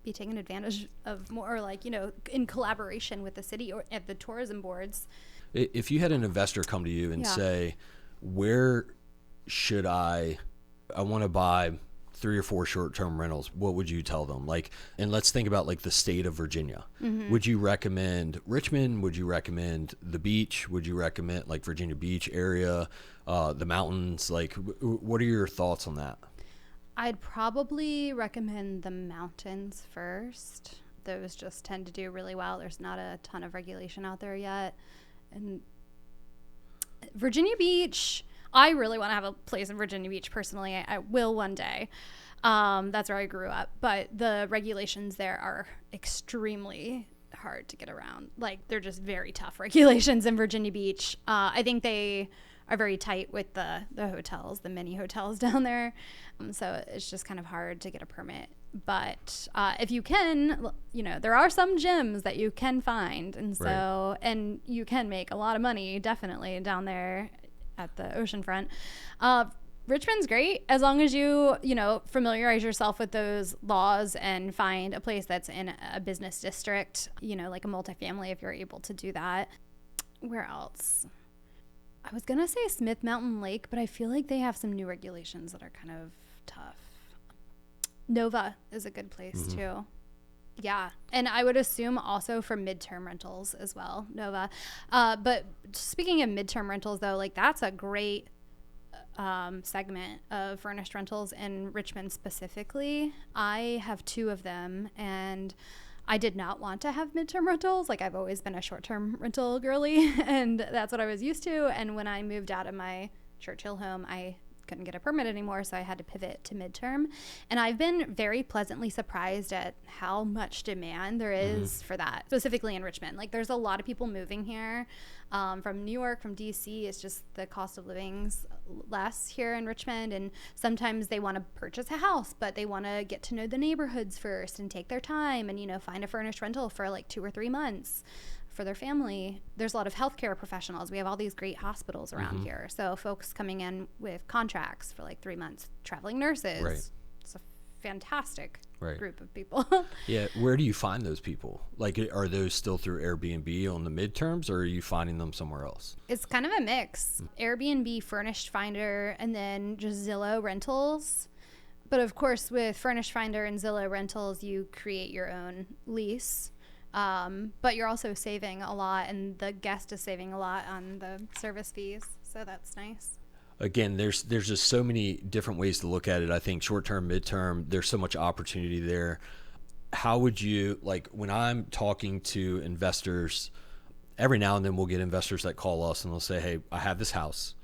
be taken advantage of more, like, you know, in collaboration with the city or at the tourism boards. If you had an investor come to you and say, where should I want to buy 3 or 4 short-term rentals, what would you tell them? Like, and let's think about like the state of Virginia. Would you recommend Richmond? Would you recommend the beach? Would you recommend like Virginia Beach area, the mountains? Like, what are your thoughts on that? I'd probably recommend the mountains first. Those just tend to do really well. There's not a ton of regulation out there yet. And Virginia Beach, I really want to have a place in Virginia Beach personally. I will one day. That's where I grew up. But the regulations there are extremely hard to get around. Like, they're just very tough regulations in Virginia Beach. I think they are very tight with the hotels, the mini hotels down there. So it's just kind of hard to get a permit. But if you can, you know, there are some gyms that you can find. And so, and you can make a lot of money, definitely, down there at the oceanfront. Richmond's great as long as you know, familiarize yourself with those laws and find a place that's in a business district, you know, like a multifamily, if you're able to do that. Where else? I was going to say Smith Mountain Lake, but I feel like they have some new regulations that are kind of tough. Nova is a good place too. Yeah. And I would assume also for midterm rentals as well, Nova. But speaking of midterm rentals though, like that's a great segment of furnished rentals in Richmond specifically. I have 2 of them, and I did not want to have midterm rentals. Like, I've always been a short-term rental girly, and that's what I was used to. And when I moved out of my Churchill home, I couldn't get a permit anymore, so I had to pivot to midterm. And I've been very pleasantly surprised at how much demand there is for that, specifically in Richmond. Like, there's a lot of people moving here from New York, from DC. It's just the cost of living's less here in Richmond, and sometimes they want to purchase a house, but they want to get to know the neighborhoods first and take their time and, you know, find a furnished rental for like 2 or 3 months for their family. There's a lot of healthcare professionals. We have all these great hospitals around here. So folks coming in with contracts for like 3 months, traveling nurses. Right. It's a fantastic group of people. Yeah. Where do you find those people? Like, are those still through Airbnb on the midterms, or are you finding them somewhere else? It's kind of a mix. Airbnb, Furnished Finder, and then just Zillow rentals. But of course, with Furnished Finder and Zillow rentals, you create your own lease. But you're also saving a lot, and the guest is saving a lot on the service fees. So that's nice. Again, there's just so many different ways to look at it. I think short-term, midterm, there's so much opportunity there. How would you, like, when I'm talking to investors, every now and then we'll get investors that call us and they'll say, hey, I have this house.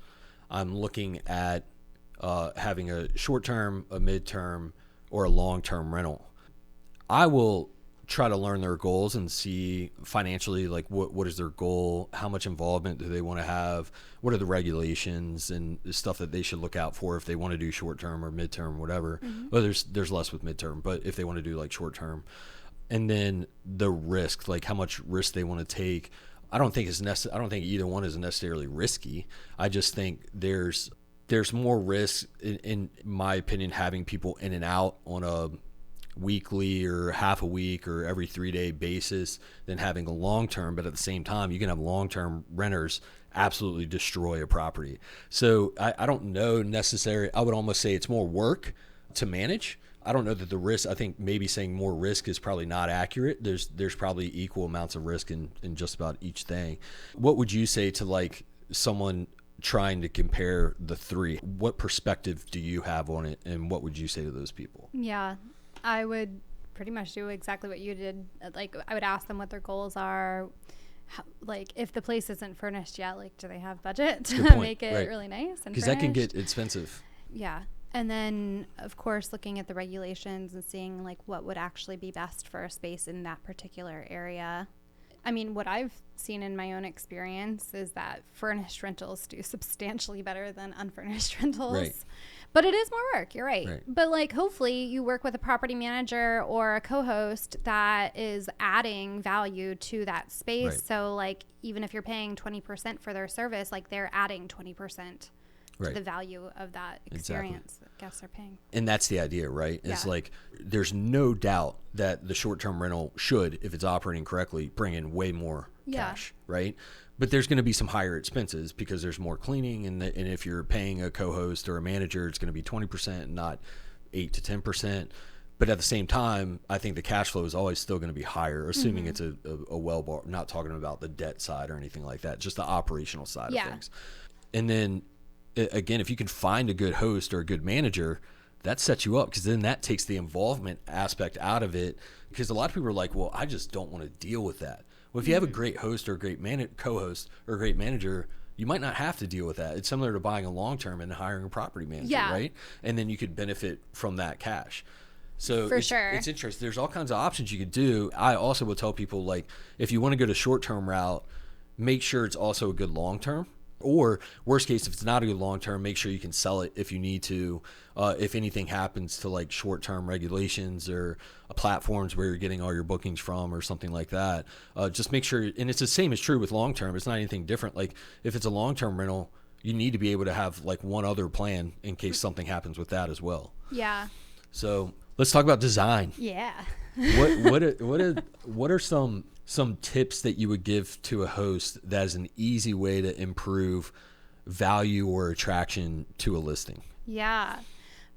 I'm looking at having a short-term, a midterm, or a long-term rental. I will try to learn their goals and see financially, like what is their goal, how much involvement do they want to have, what are the regulations and the stuff that they should look out for if they want to do short term or midterm, whatever. Well, there's less with midterm, but if they want to do like short term, and then the risk, like how much risk they want to take. I don't think either one is necessarily risky. I just think there's more risk in my opinion having people in and out on a weekly or half a week or every 3-day basis than having a long term. But at the same time, you can have long-term renters absolutely destroy a property. So I don't know necessarily. I would almost say it's more work to manage. I don't know that the risk, I think maybe saying more risk is probably not accurate. There's probably equal amounts of risk in just about each thing. What would you say to like someone trying to compare the 3? What perspective do you have on it, and what would you say to those people? Yeah, I would pretty much do exactly what you did. Like, I would ask them what their goals are. Like, if the place isn't furnished yet, like, do they have budget to make it really nice and because that can get expensive. Yeah. And then, of course, looking at the regulations and seeing, like, what would actually be best for a space in that particular area. I mean, what I've seen in my own experience is that furnished rentals do substantially better than unfurnished rentals. Right. But it is more work. You're right. Right. But like, hopefully you work with a property manager or a co-host that is adding value to that space. Right. So like, even if you're paying 20% for their service, like they're adding 20% to the value of that experience that guests are paying. And that's the idea, right? It's Yeah. like there's no doubt that the short-term rental should, if it's operating correctly, bring in way more cash, right? But there's going to be some higher expenses because there's more cleaning, and if you're paying a co-host or a manager, it's going to be 20%, not 8 to 10%. But at the same time, I think the cash flow is always still going to be higher, assuming it's a well, not talking about the debt side or anything like that, just the operational side of things. And then again, if you can find a good host or a good manager, that sets you up, because then that takes the involvement aspect out of it. Because a lot of people are like, well, I just don't want to deal with that. Well, if you have a great host or a great co-host or a great manager, you might not have to deal with that. It's similar to buying a long-term and hiring a property manager, right? And then you could benefit from that cash. So it's interesting. There's all kinds of options you could do. I also will tell people, like, if you want to go to short-term route, make sure it's also a good long-term. Or worst case, if it's not a good long term, make sure you can sell it if you need to. If anything happens to like short term regulations or platforms where you're getting all your bookings from or something like that, just make sure. And it's the same is true with long term. It's not anything different. Like if it's a long term rental, you need to be able to have like one other plan in case something happens with that as well. Yeah. So let's talk about design. Yeah. What are some tips that you would give to a host that is an easy way to improve value or attraction to a listing? Yeah.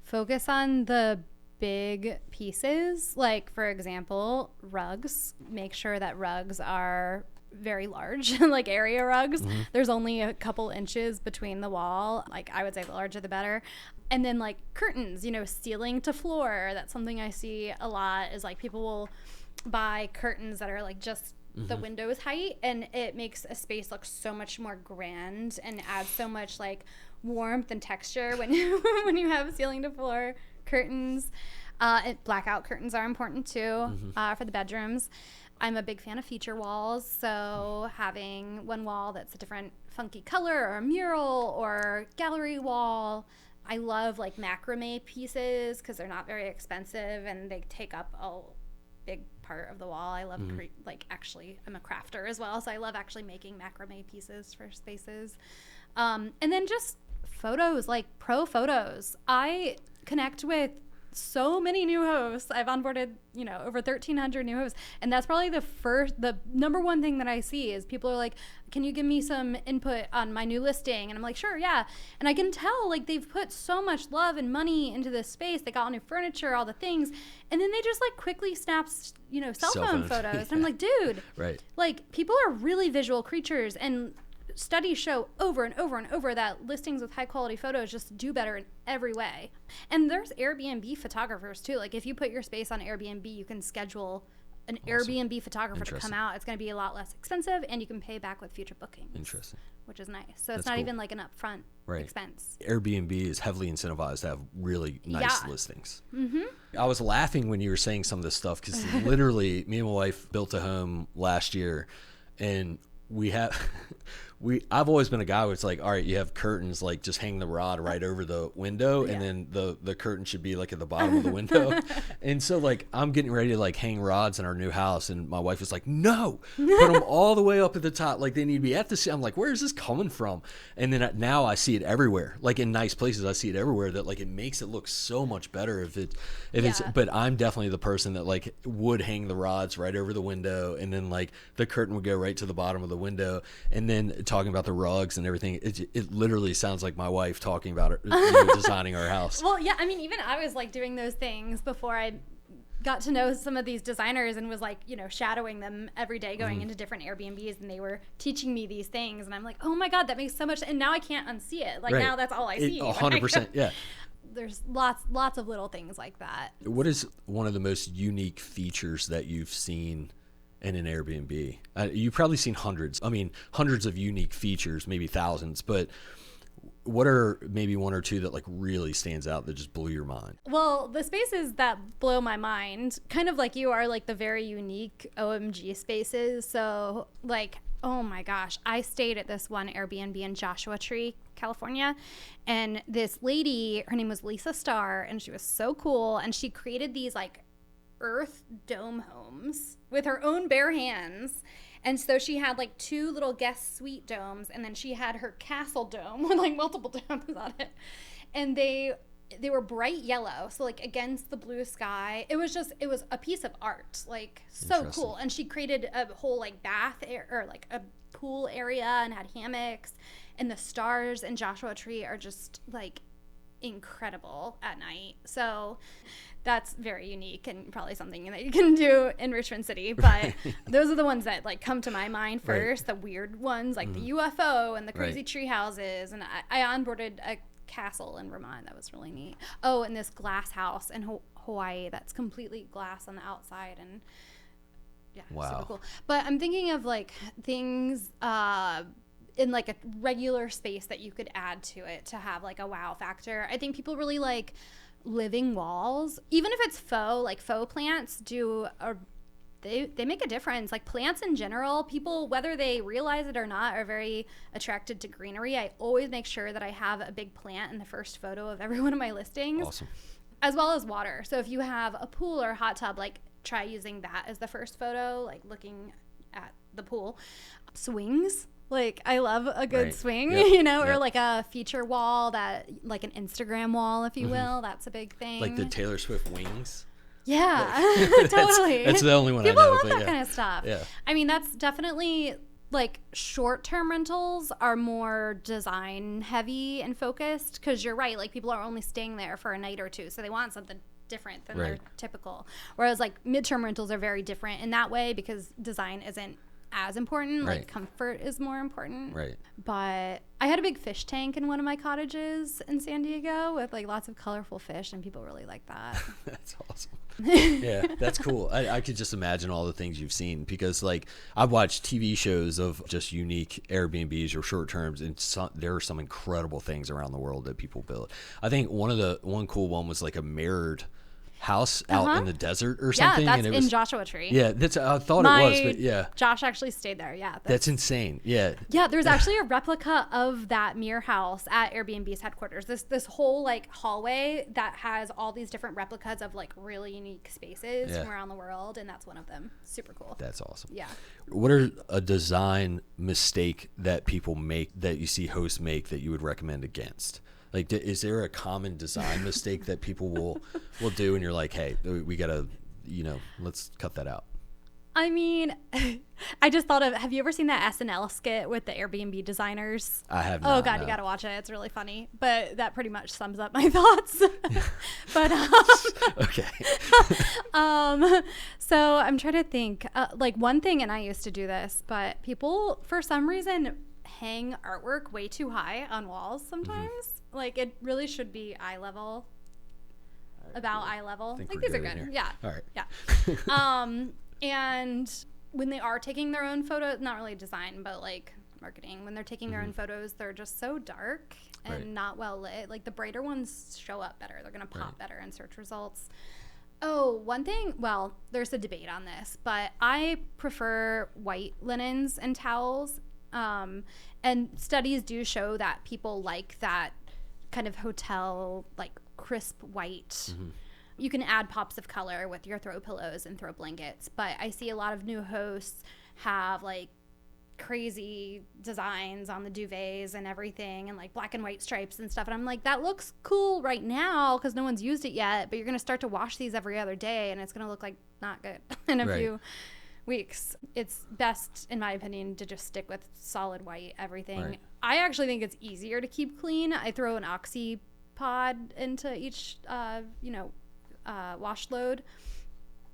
Focus on the big pieces. Like, for example, rugs. Make sure that rugs are very large, like area rugs. There's only a couple inches between the wall. Like, I would say the larger the better. And then like curtains, ceiling to floor. That's something I see a lot, is like people will buy curtains that are like just the window's height, and it makes a space look so much more grand and adds so much like warmth and texture when you have ceiling to floor curtains. Blackout curtains are important too for the bedrooms. I'm a big fan of feature walls, so having one wall that's a different funky color, or a mural or gallery wall. I love like macrame pieces because they're not very expensive and they take up a big part of the wall. I love actually I'm a crafter as well, so I love actually making macrame pieces for spaces. And then just photos, like pro photos. I connect with so many new hosts. I've onboarded, over 1,300 new hosts. And that's probably the number one thing that I see is people are like, can you give me some input on my new listing? And I'm like, sure, yeah. And I can tell like they've put so much love and money into this space. They got all new furniture, all the things. And then they just like quickly snap, cell phone photos. And I'm like, dude, right. Like people are really visual creatures, and studies show over and over and over that listings with high quality photos just do better in every way. And there's Airbnb photographers too. Like if you put your space on Airbnb, you can schedule an Airbnb photographer to come out. It's going to be a lot less expensive, and you can pay back with future bookings. Interesting. Which is nice. So it's not even like an upfront expense. Airbnb is heavily incentivized to have really nice listings. I was laughing when you were saying some of this stuff because literally me and my wife built a home last year, and I've always been a guy where it's like, all right, you have curtains, like just hang the rod right over the window, and then the curtain should be like at the bottom of the window. And so like I'm getting ready to like hang rods in our new house, and my wife was like, no, put them all the way up at the top, like they need to be at the. I'm like, where is this coming from? And then now I see it everywhere, like in nice places. I see it everywhere, that like it makes it look so much better if it's. But I'm definitely the person that like would hang the rods right over the window, and then like the curtain would go right to the bottom of the window. And then talking about the rugs and everything, it literally sounds like my wife talking about it, designing our house. Well, yeah, I mean, even I was like doing those things before I got to know some of these designers, and was like, shadowing them every day, going into different Airbnbs, and they were teaching me these things, and I'm like, oh my God, that makes so much, and now I can't unsee it. Like now that's all I see. 100%, yeah. There's lots of little things like that. What is one of the most unique features that you've seen in an Airbnb? You've probably seen hundreds of unique features, maybe thousands, but what are maybe one or two that like really stands out that just blew your mind? Well, the spaces that blow my mind, kind of like you, are like the very unique OMG spaces. So like, oh my gosh, I stayed at this one Airbnb in Joshua Tree, California, and this lady, her name was Lisa Starr, and she was so cool, and she created these like earth dome homes with her own bare hands. And so she had like 2 little guest suite domes, and then she had her castle dome with like multiple domes on it. And they were bright yellow, so like against the blue sky. It was a piece of art, like so cool. And she created a whole like bath or like a pool area and had hammocks, and the stars in Joshua Tree are just like incredible at night. So that's very unique and probably something that you can do in Richmond City. But those are the ones that like come to my mind first, the weird ones like the UFO and the crazy tree houses. And I onboarded a castle in Vermont that was really neat. Oh, and this glass house in Hawaii that's completely glass on the outside, and super cool. But I'm thinking of like things in like a regular space that you could add to it to have like a wow factor. I think people really like living walls, even if it's faux. Like faux plants they make a difference. Like plants in general, people, whether they realize it or not, are very attracted to greenery. I always make sure that I have a big plant in the first photo of every one of my listings. Awesome. As well as water. So if you have a pool or a hot tub, like try using that as the first photo, like looking at the pool. Swings. Like, I love a good swing, or like a feature wall, that like an Instagram wall, if you will. That's a big thing. Like the Taylor Swift wings. Yeah, totally. That's the only one People I know. People love that kind of stuff. Yeah. I mean, that's definitely like short-term rentals are more design heavy and focused, because you're right. Like people are only staying there for a night or two, so they want something different than their typical. Whereas like midterm rentals are very different in that way, because design isn't as important. Like comfort is more important. Right. But I had a big fish tank in one of my cottages in San Diego with like lots of colorful fish, and people really like that. That's awesome. Yeah, that's cool. I could just imagine all the things you've seen, because like I've watched TV shows of just unique Airbnbs or short terms, and there are some incredible things around the world that people build. I think one cool one was like a mirrored house out in the desert or something. Yeah, that's and it was, in Joshua Tree. Yeah, that's I thought it was, but yeah. Josh actually stayed there. Yeah, that's insane. Yeah. Yeah, there's actually a replica of that mirror house at Airbnb's headquarters. This whole like hallway that has all these different replicas of like really unique spaces from around the world, and that's one of them. Super cool. That's awesome. Yeah. What are a design mistake that people make, that you see hosts make, that you would recommend against? Like, is there a common design mistake that people will do, and you're like, hey, we gotta, let's cut that out? I mean, I just thought of, have you ever seen that SNL skit with the Airbnb designers? I have not. Oh God, you gotta watch it. It's really funny. But that pretty much sums up my thoughts. But okay. So I'm trying to think. Like one thing, and I used to do this, but people for some reason hang artwork way too high on walls sometimes. Like it really should be eye level. About eye level. Like these are good. Yeah. All right. Yeah. And when they are taking their own photos, not really design, but like marketing, when they're taking their own photos, they're just so dark and not well lit. Like the brighter ones show up better. They're going to pop better in search results. Oh, one thing, well, there's a debate on this, but I prefer white linens and towels. And studies do show that people like that kind of hotel, like crisp white. You can add pops of color with your throw pillows and throw blankets, but I see a lot of new hosts have like crazy designs on the duvets and everything, and like black and white stripes and stuff, and I'm like, that looks cool right now because no one's used it yet, but you're going to start to wash these every other day, and it's going to look like not good in a few weeks. It's best, in my opinion, to just stick with solid white everything. I actually think it's easier to keep clean. I throw an oxy pod into each wash load,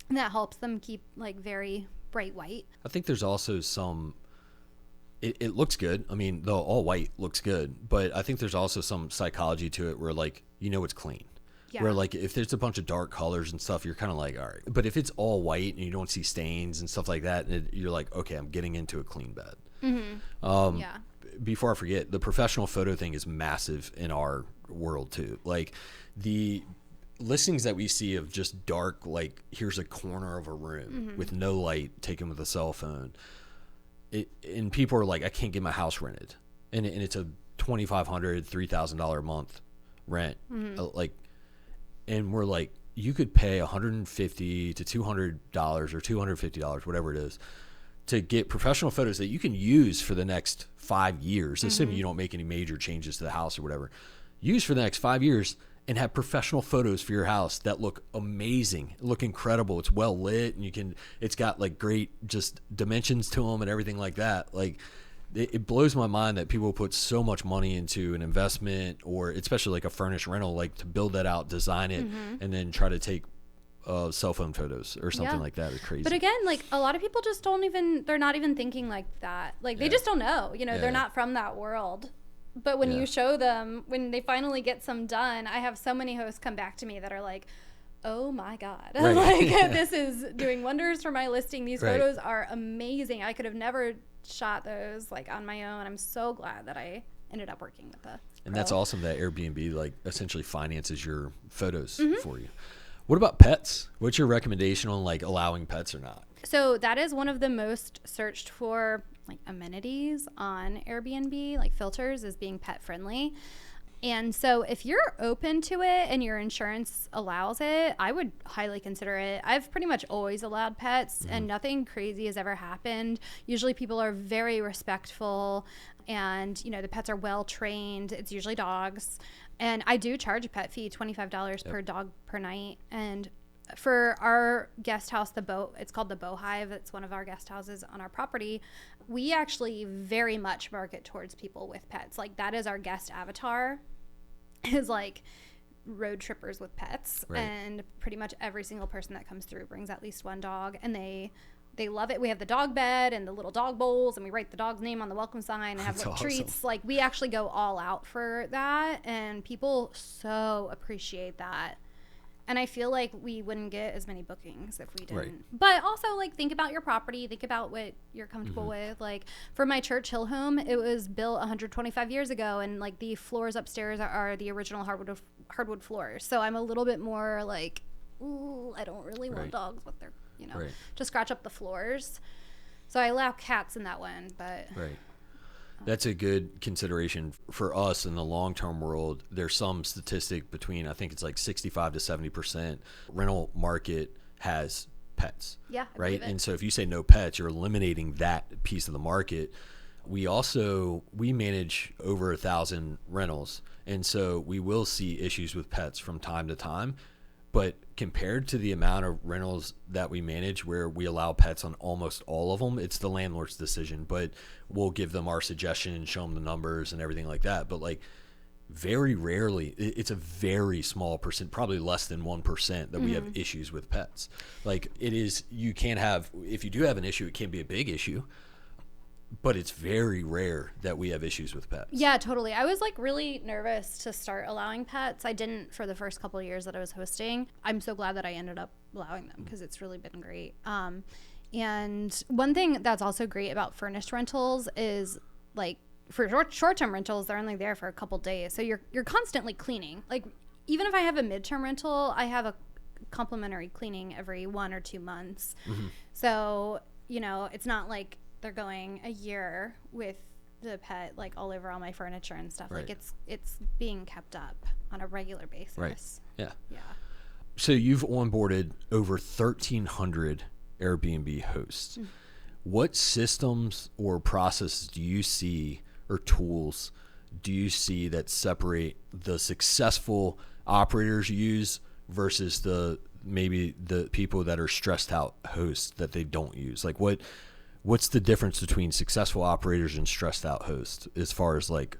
and that helps them keep like very bright white. I think there's also some, it looks good. I mean, the all white looks good, but I think there's also some psychology to it where like, it's clean. Yeah. Where like if there's a bunch of dark colors and stuff, you're kind of like, all right. But if it's all white and you don't see stains and stuff like that, you're like, okay, I'm getting into a clean bed. before I forget, the professional photo thing is massive in our world too. Like the listings that we see of just dark, like here's a corner of a room with no light taken with a cell phone. And people are like, I can't get my house rented. And it's a $2,500, $3,000 a month rent. And we're like, you could pay $150 to $200 or $250, whatever it is, to get professional photos that you can use for the next 5 years, assuming you don't make any major changes to the house or whatever. Use for the next 5 years and have professional photos for your house that look amazing, look incredible. It's well lit, and it's got like great just dimensions to them and everything like that. Like it blows my mind that people put so much money into an investment, or especially like a furnished rental, like to build that out, design it, and then try to take cell phone photos or something like that. Is crazy. But again, like a lot of people just they're not even thinking like that. Like they just don't know, they're not from that world. But when you show them, when they finally get some done, I have so many hosts come back to me that are like, oh my God, like this is doing wonders for my listing. These photos are amazing. I could have never shot those like on my own. I'm so glad that I ended up working with a And that's awesome that Airbnb like essentially finances your photos for you. What about pets? What's your recommendation on like allowing pets or not? So that is one of the most searched for like amenities on Airbnb, like filters, is being pet friendly. And so if you're open to it and your insurance allows it, I would highly consider it. I've pretty much always allowed pets and nothing crazy has ever happened. Usually people are very respectful and, the pets are well trained. It's usually dogs. And I do charge a pet fee, $25 per dog per night. And for our guest house, it's called the Bow Hive. It's one of our guest houses on our property. We actually very much market towards people with pets. Like that is our guest avatar, is like road trippers with pets. And pretty much every single person that comes through brings at least one dog, and they love it. We have the dog bed and the little dog bowls, and we write the dog's name on the welcome sign and have little treats. Like we actually go all out for that, and people so appreciate that. And I feel like we wouldn't get as many bookings if we didn't. But also, like, think about your property. Think about what you're comfortable with. Like, for my Church Hill home, it was built 125 years ago. And, like, the floors upstairs are the original hardwood floors. So I'm a little bit more, like, ooh, I don't really want dogs with their, to scratch up the floors. So I allow cats in that one. But that's a good consideration for us in the long-term world. There's some statistic between, I think it's like 65 to 70% rental market has pets. Yeah. Right. And so if you say no pets, you're eliminating that piece of the market. We manage over 1,000 rentals. And so we will see issues with pets from time to time. But compared to the amount of rentals that we manage where we allow pets on almost all of them, it's the landlord's decision. But we'll give them our suggestion and show them the numbers and everything like that. But like very rarely, it's a very small percent, probably less than 1% that we have issues with pets. Like it is, if you do have an issue, it can be a big issue. But it's very rare that we have issues with pets. Yeah, totally. I was like really nervous to start allowing pets. I didn't for the first couple of years that I was hosting. I'm so glad that I ended up allowing them because it's really been great. And one thing that's also great about furnished rentals is like for short-term rentals, they're only there for a couple days. So you're constantly cleaning. Like even if I have a midterm rental, I have a complimentary cleaning every 1 or 2 months. So, it's not like they're going a year with the pet like all over all my furniture and stuff. Like it's being kept up on a regular basis. Yeah. So you've onboarded over 1,300 Airbnb hosts. What systems or processes do you see or tools do you see that separate the successful operators use versus maybe the people that are stressed out hosts that they don't use? Like what's the difference between successful operators and stressed out hosts as far as like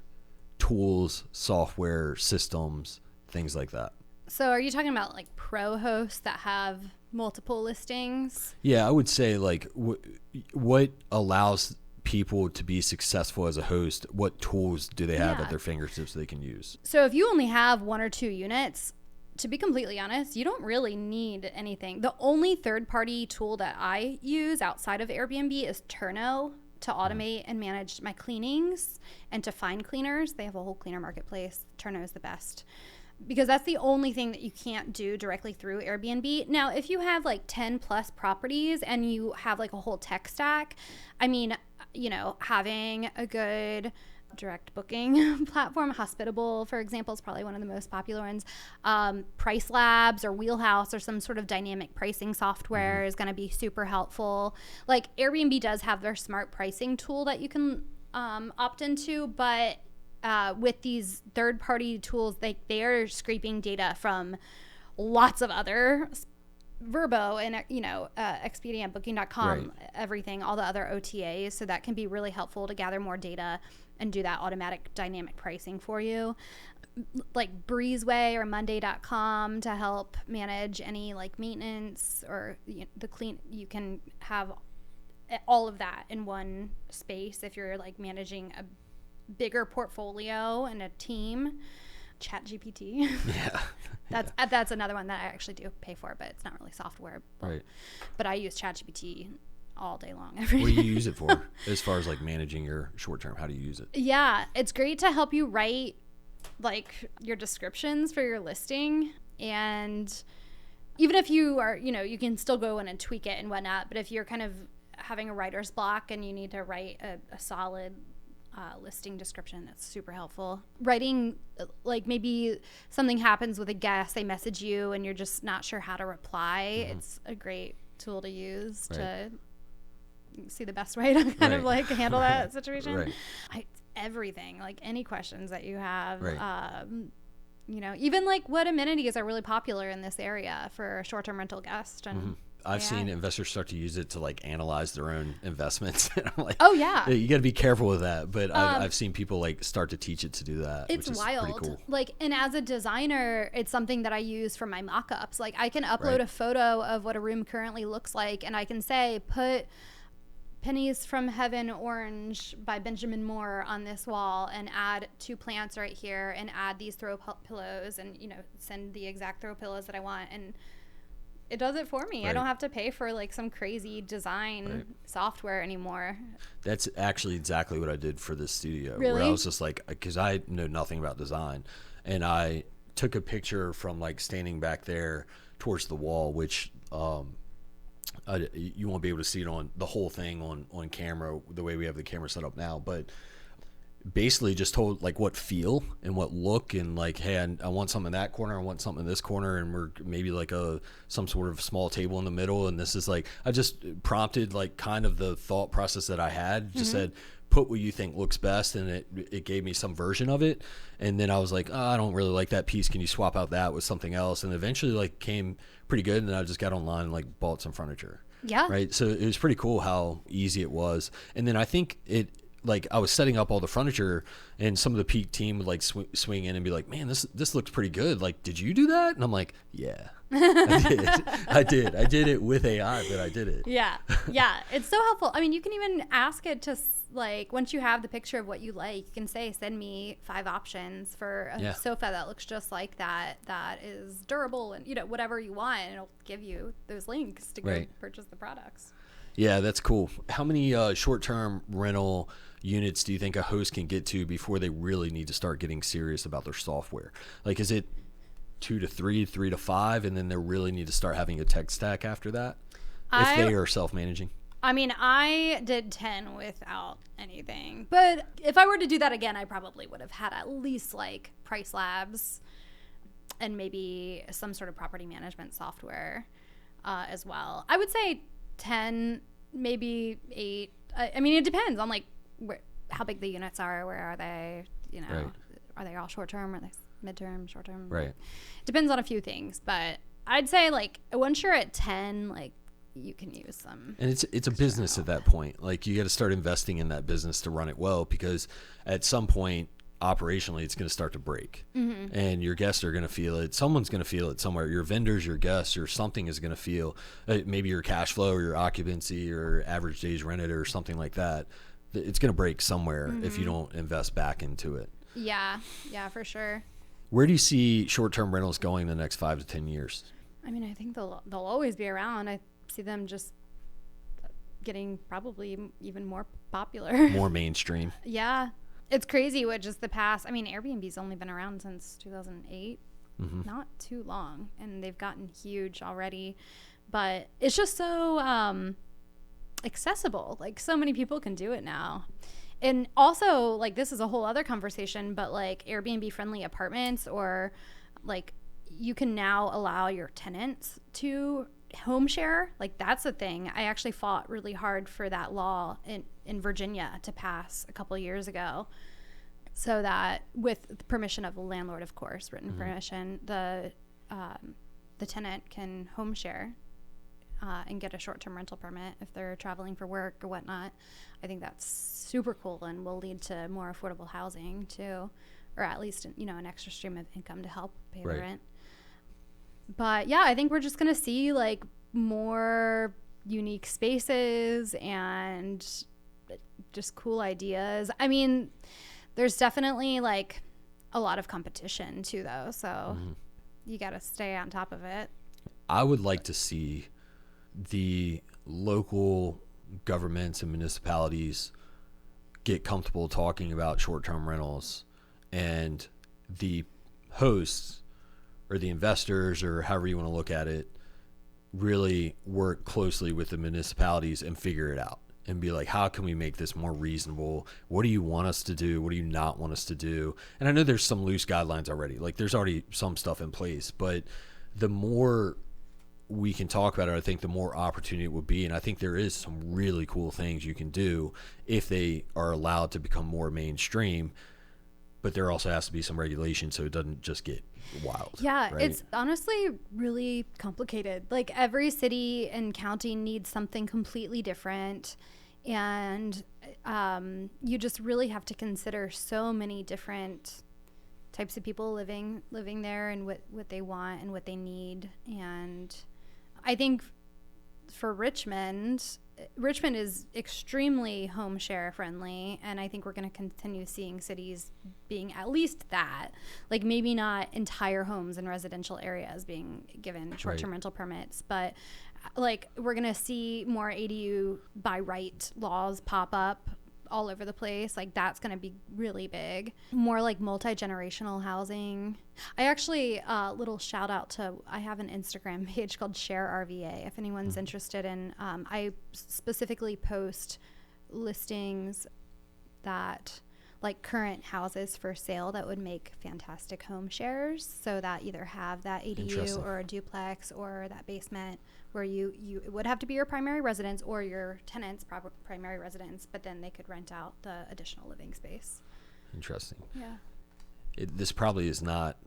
tools, software, systems, things like that? So are you talking about like pro hosts that have multiple listings? Yeah, I would say like what allows people to be successful as a host? What tools do they have at their fingertips they can use? So if you only have 1 or 2 units, to be completely honest, you don't really need anything. The only third-party tool that I use outside of Airbnb is Turno. to automate and manage my cleanings and to find cleaners. They have a whole cleaner marketplace. Turno is the best, because that's the only thing that you can't do directly through Airbnb. Now, if you have like 10 plus properties and you have like a whole tech stack, I mean, you know, having a good direct booking platform, Hospitable, for example, is probably one of the most popular ones. Price Labs or Wheelhouse or some sort of dynamic pricing software is going to be super helpful. Like Airbnb does have their smart pricing tool that you can opt into, but with these third-party tools, they are scraping data from lots of other Vrbo and Expedia, Booking.com, Right. everything, all the other OTAs. So that can be really helpful to gather more data and do that automatic dynamic pricing for you. Like Breezeway or Monday.com to help manage any like maintenance or you can have all of that in one space if you're like managing a bigger portfolio and a team. ChatGPT. Yeah. That's another one that I actually do pay for, but it's not really software. Right. But I use ChatGPT all day long, every What day. do you use it for as far as like managing your short term? How do you use it? Yeah, it's great to help you write like your descriptions for your listing. And even if you are, you can still go in and tweak it and whatnot. But if you're kind of having a writer's block and you need to write a solid listing description, that's super helpful. Writing, like maybe something happens with a guest, they message you and you're just not sure how to reply. It's a great tool to use to see the best way to kind of like handle that situation. Everything, like any questions that you have, even like what amenities are really popular in this area for a short-term rental guest. And I've seen investors start to use it to like analyze their own investments. And I'm like, oh yeah, you got to be careful with that. But I've seen people like start to teach it to do that. It's which is wild. Pretty cool. Like, and as a designer, it's something that I use for my mock-ups. Like I can upload a photo of what a room currently looks like, and I can say, put Pennies from Heaven Orange by Benjamin Moore on this wall and add 2 plants right here and add these throw pillows and, send the exact throw pillows that I want. And it does it for me. I don't have to pay for like some crazy design software anymore. That's actually exactly what I did for this studio. Really? Where I was just like, because I know nothing about design, and I took a picture from like standing back there towards the wall, which you won't be able to see it on the whole thing on camera the way we have the camera set up now, but basically just told like what feel and what look, and like, hey, I want something in that corner, I want something in this corner, and we're maybe like some sort of small table in the middle, and this is like, I just prompted like kind of the thought process that I had, just said put what you think looks best, and it gave me some version of it. And then I was like, I don't really like that piece, can you swap out that with something else? And eventually like came pretty good, and then I just got online and like bought some furniture. Right. So it was pretty cool how easy it was. And then I think like I was setting up all the furniture, and some of the Peak team would like swing in and be like, man, this looks pretty good. Like, did you do that? And I'm like, yeah, I did. I did it with AI, but I did it. Yeah. It's so helpful. I mean, you can even ask it to like, once you have the picture of what you like, you can say, send me 5 options for a sofa that looks just like that is durable, and whatever you want, and it'll give you those links to go purchase the products. Yeah, that's cool. How many short-term rental units do you think a host can get to before they really need to start getting serious about their software? Like, is it 2 to 3, 3 to 5, and then they really need to start having a tech stack after that, if they are self-managing? I mean, I did 10 without anything, but if I were to do that again, I probably would have had at least like Price Labs and maybe some sort of property management software as well. I would say 10, maybe 8. I mean, it depends on like how big the units are, where are they, are they all short-term, are they mid-term, short-term? Right. Depends on a few things, but I'd say like once you're at 10, like you can use some. And it's a business at that point. Like, you got to start investing in that business to run it well, because at some point operationally it's going to start to break, and your guests are going to feel it. Someone's going to feel it somewhere. Your vendors, your guests, or something is going to feel maybe your cash flow or your occupancy or average days rented or something like that. It's going to break somewhere if you don't invest back into it. Yeah, for sure. Where do you see short-term rentals going in the next 5 to 10 years? I mean, I think they'll always be around. I see them just getting probably even more popular. More mainstream. Yeah. It's crazy what just the past, I mean, Airbnb's only been around since 2008. Not too long, and they've gotten huge already, but it's just so accessible. Like, so many people can do it now. And also, like, this is a whole other conversation, but like Airbnb friendly apartments, or like you can now allow your tenants to home share. Like, that's a thing. I actually fought really hard for that law in Virginia to pass a couple years ago, so that with the permission of the landlord, of course, written permission, the tenant can home share and get a short-term rental permit if they're traveling for work or whatnot. I think that's super cool and will lead to more affordable housing too, or at least, you know, an extra stream of income to help pay the rent. But yeah, I think we're just going to see like more unique spaces and just cool ideas. I mean, there's definitely like a lot of competition too, though. So you got to stay on top of it. I would like to see the local governments and municipalities get comfortable talking about short-term rentals, and the hosts or the investors, or however you want to look at it, really work closely with the municipalities and figure it out and be like, how can we make this more reasonable? What do you want us to do? What do you not want us to do? And I know there's some loose guidelines already. Like, there's already some stuff in place, but the more we can talk about it, I think the more opportunity it would be. And I think there is some really cool things you can do if they are allowed to become more mainstream, but there also has to be some regulation so it doesn't just get wild. Yeah, right? It's honestly really complicated. Like, every city and county needs something completely different, and you just really have to consider so many different types of people living there, and what they want and what they need. And I think for Richmond is extremely home share friendly, and I think we're going to continue seeing cities being at least that. Like, maybe not entire homes in residential areas being given short-term rental permits, but like, we're going to see more ADU by right laws pop up all over the place. Like, that's going to be really big. More like multi-generational housing. I actually, little shout out to, I have an Instagram page called Share RVA if anyone's interested in. I specifically post listings that, like, current houses for sale that would make fantastic home shares, so that either have that ADU or a duplex or that basement where you it would have to be your primary residence or your tenant's primary residence, but then they could rent out the additional living space. Interesting. Yeah. This probably is not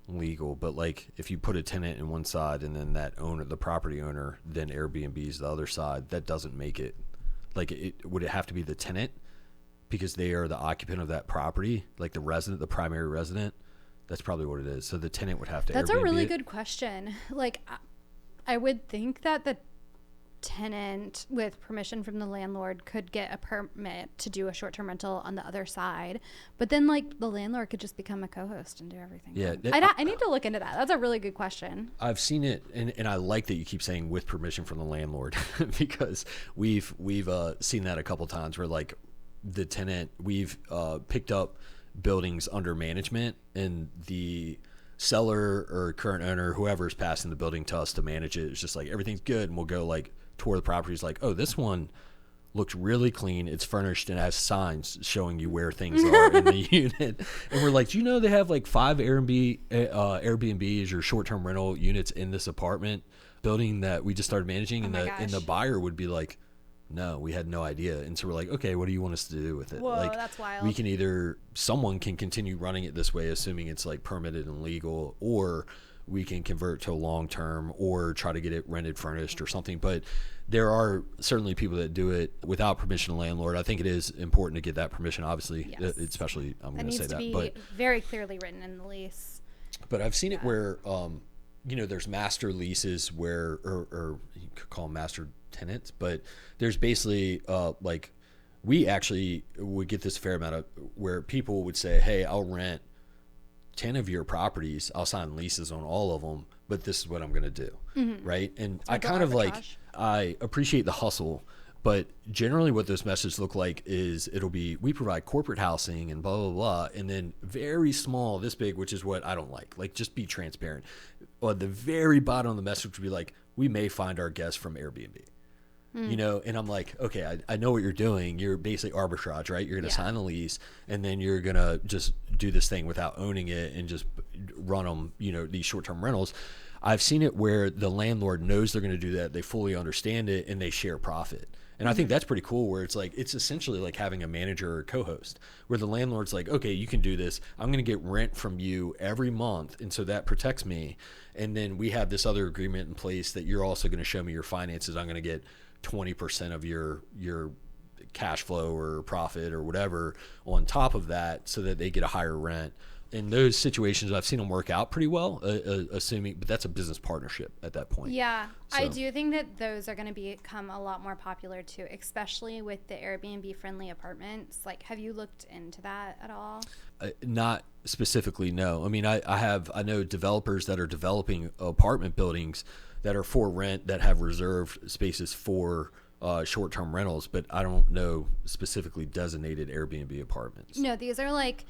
legal, but like, if you put a tenant in one side and then that owner, the property owner, then Airbnb's the other side, that doesn't make it, like, would it have to be the tenant because they are the occupant of that property, like the resident, the primary resident? That's probably what it is. So the tenant would have to That's Airbnb a really good question. Like, I would think that the tenant, with permission from the landlord, could get a permit to do a short-term rental on the other side, but then, like, the landlord could just become a co-host and do everything. Yeah, I need to look into that. That's a really good question. I've seen it, and I like that you keep saying with permission from the landlord because we've seen that a couple times where, like, the tenant, we've picked up buildings under management, and the seller or current owner, whoever's passing the building to us to manage it, it's just like, everything's good, and we'll go, like, tour the properties, like, oh, this one looks really clean, it's furnished and has signs showing you where things are in the unit, and we're like, do you know they have like 5 Airbnbs or short-term rental units in this apartment building that we just started managing? And the buyer would be like, no, we had no idea. And so we're like, okay, what do you want us to do with it? Whoa, like, that's wild. We can either, someone can continue running it this way, assuming it's like permitted and legal, or we can convert to a long-term or try to get it rented, furnished or something. But there are certainly people that do it without permission of the landlord. I think it is important to get that permission, obviously, yes. Especially, I'm going to say that. It needs to be very clearly written in the lease. But I've seen it where, there's master leases where, or you could call them master tenants, but there's basically like, we actually would get this fair amount of where people would say, hey, I'll rent 10 of your properties, I'll sign leases on all of them, but this is what I'm going to do. Mm-hmm. Right. And I kind of like, I appreciate the hustle, But generally what those messages look like is it'll be, we provide corporate housing and blah, blah, blah. And then very small, this big, which is what I don't like. Like, just be transparent. At the very bottom of the message would be like, we may find our guests from Airbnb. You know, and I'm like, okay, I know what you're doing. You're basically arbitrage, right? You're going to sign a lease, and then you're going to just do this thing without owning it and just run them, you know, these short-term rentals. I've seen it where the landlord knows they're going to do that. They fully understand it, and they share profit. And I think that's pretty cool, where it's like, it's essentially like having a manager or co-host, where the landlord's like, okay, you can do this. I'm going to get rent from you every month, and so that protects me. And then we have this other agreement in place that you're also going to show me your finances. I'm going to get 20% of your cash flow or profit or whatever on top of that, so that they get a higher rent. In those situations, I've seen them work out pretty well, assuming, but that's a business partnership at that point. Yeah, So, I do think that those are going to become a lot more popular too, especially with the Airbnb friendly apartments. Like, have you looked into that at all? Not specifically, no. I mean, I know developers that are developing apartment buildings that are for rent, that have reserved spaces for short-term rentals, but I don't know specifically designated Airbnb apartments. No, these are like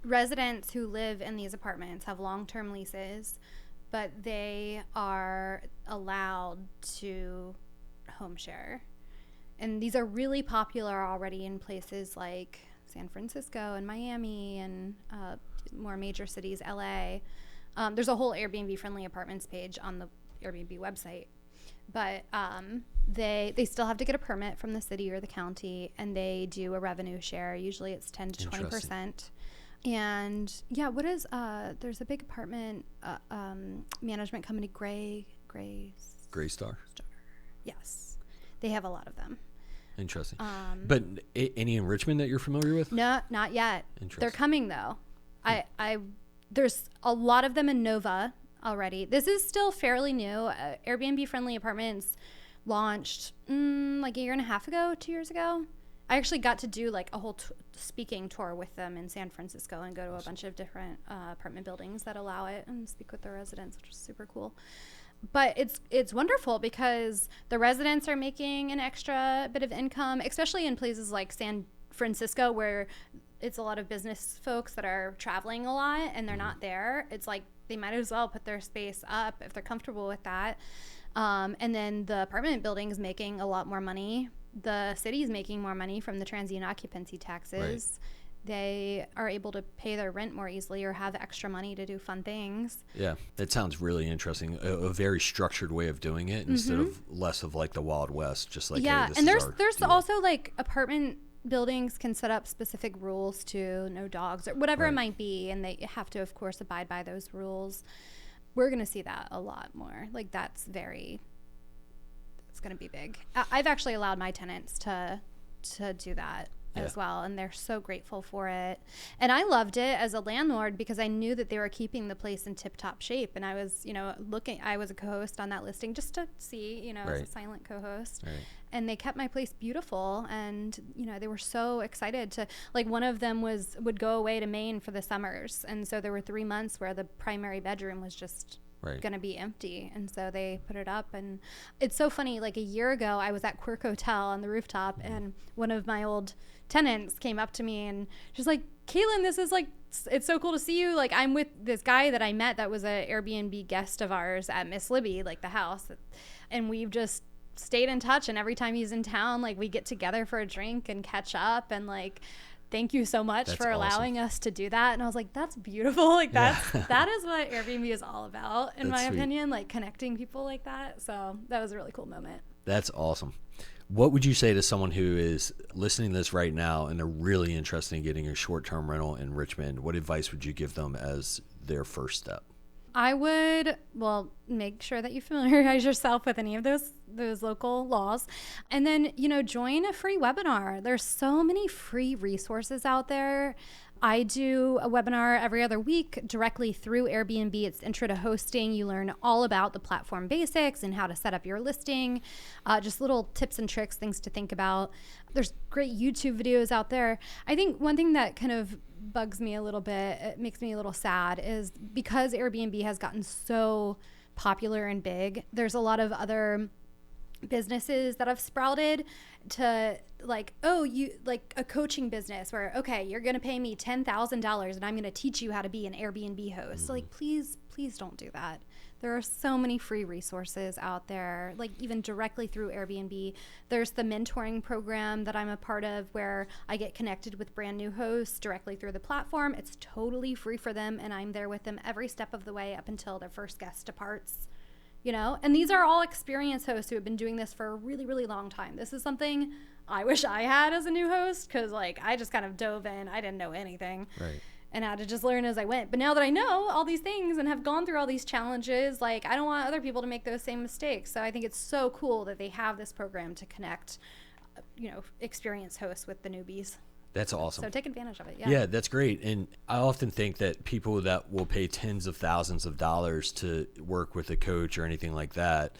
residents who live in these apartments have long-term leases, but they are allowed to home share. And these are really popular already in places like San Francisco and Miami and more major cities, LA. There's a whole Airbnb friendly apartments page on the Airbnb website, but they still have to get a permit from the city or the county, and they do a revenue share. Usually it's 10 to 20%. And yeah, what is there's a big apartment management company, Greystar. Yes, they have a lot of them. Interesting. But any in Richmond that you're familiar with? No, not yet. They're coming though. There's a lot of them in Nova already. This is still fairly new. Airbnb friendly apartments launched like a year and a half ago, 2 years ago. I actually got to do like a whole speaking tour with them in San Francisco and go to a bunch of different apartment buildings that allow it and speak with the residents, which is super cool. But it's wonderful because the residents are making an extra bit of income, especially in places like San Francisco, where it's a lot of business folks that are traveling a lot and they're not there. It's like they might as well put their space up if they're comfortable with that. And then the apartment building is making a lot more money. The city is making more money from the transient occupancy taxes. Right. They are able to pay their rent more easily or have extra money to do fun things. Yeah, that sounds really interesting. A very structured way of doing it instead of less of like the Wild West, just like, yeah. Hey, this and is there's also like apartment buildings can set up specific rules to no dogs or whatever it might be, and they have to, of course, abide by those rules. We're going to see that a lot more. Like it's going to be big. I've actually allowed my tenants to do that as well, and they're so grateful for it. And I loved it as a landlord because I knew that they were keeping the place in tip-top shape, and I was, I was a co-host on that listing just to see, as a silent co-host. Right. And they kept my place beautiful, and they were so excited to, like, one of them would go away to Maine for the summers, and so there were 3 months where the primary bedroom was just going to be empty, and so they put it up. And it's so funny, like a year ago I was at Quirk Hotel on the rooftop, and one of my old tenants came up to me and she's like, Katelyn, this is like, it's so cool to see you. Like, I'm with this guy that I met that was an Airbnb guest of ours at Miss Libby, like the house, and we've just stayed in touch, and every time he's in town, like, we get together for a drink and catch up, and like, thank you so much for allowing us to do that. And I was like, that's beautiful. Like, that is what Airbnb is all about, in my opinion, like connecting people like that. So that was a really cool moment. That's awesome. What would you say to someone who is listening to this right now and they're really interested in getting a short-term rental in Richmond? What advice would you give them as their first step? I would, make sure that you familiarize yourself with any of those local laws, and then, join a free webinar. There's so many free resources out there. I do a webinar every other week directly through Airbnb. It's Intro to Hosting. You learn all about the platform basics and how to set up your listing, just little tips and tricks, things to think about. There's great YouTube videos out there. I think one thing that kind of bugs me a little bit, it makes me a little sad, is because Airbnb has gotten so popular and big, there's a lot of other businesses that have sprouted to like, oh, you like a coaching business where, okay, you're going to pay me $10,000 and I'm going to teach you how to be an Airbnb host. So like, please don't do that. There are so many free resources out there, like even directly through Airbnb. There's the mentoring program that I'm a part of where I get connected with brand new hosts directly through the platform. It's totally free for them, and I'm there with them every step of the way up until their first guest departs. You know, and these are all experienced hosts who have been doing this for a really, really long time. This is something I wish I had as a new host, because like I just kind of dove in. I didn't know anything. Right. And had to just learn as I went. But now that I know all these things and have gone through all these challenges, like I don't want other people to make those same mistakes. So I think it's so cool that they have this program to connect, you know, experienced hosts with the newbies. That's awesome. So take advantage of it. Yeah, that's great. And I often think that people that will pay tens of thousands of dollars to work with a coach or anything like that,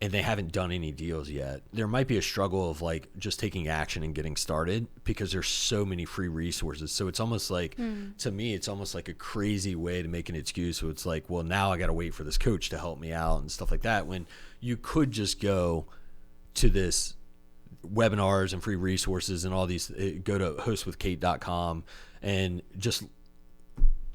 and they haven't done any deals yet, there might be a struggle of like just taking action and getting started because there's so many free resources. So it's almost like, to me, it's almost like a crazy way to make an excuse. So it's like, well, now I got to wait for this coach to help me out and stuff like that, when you could just go to this webinars and free resources and all these, go to hostwithkate.com and just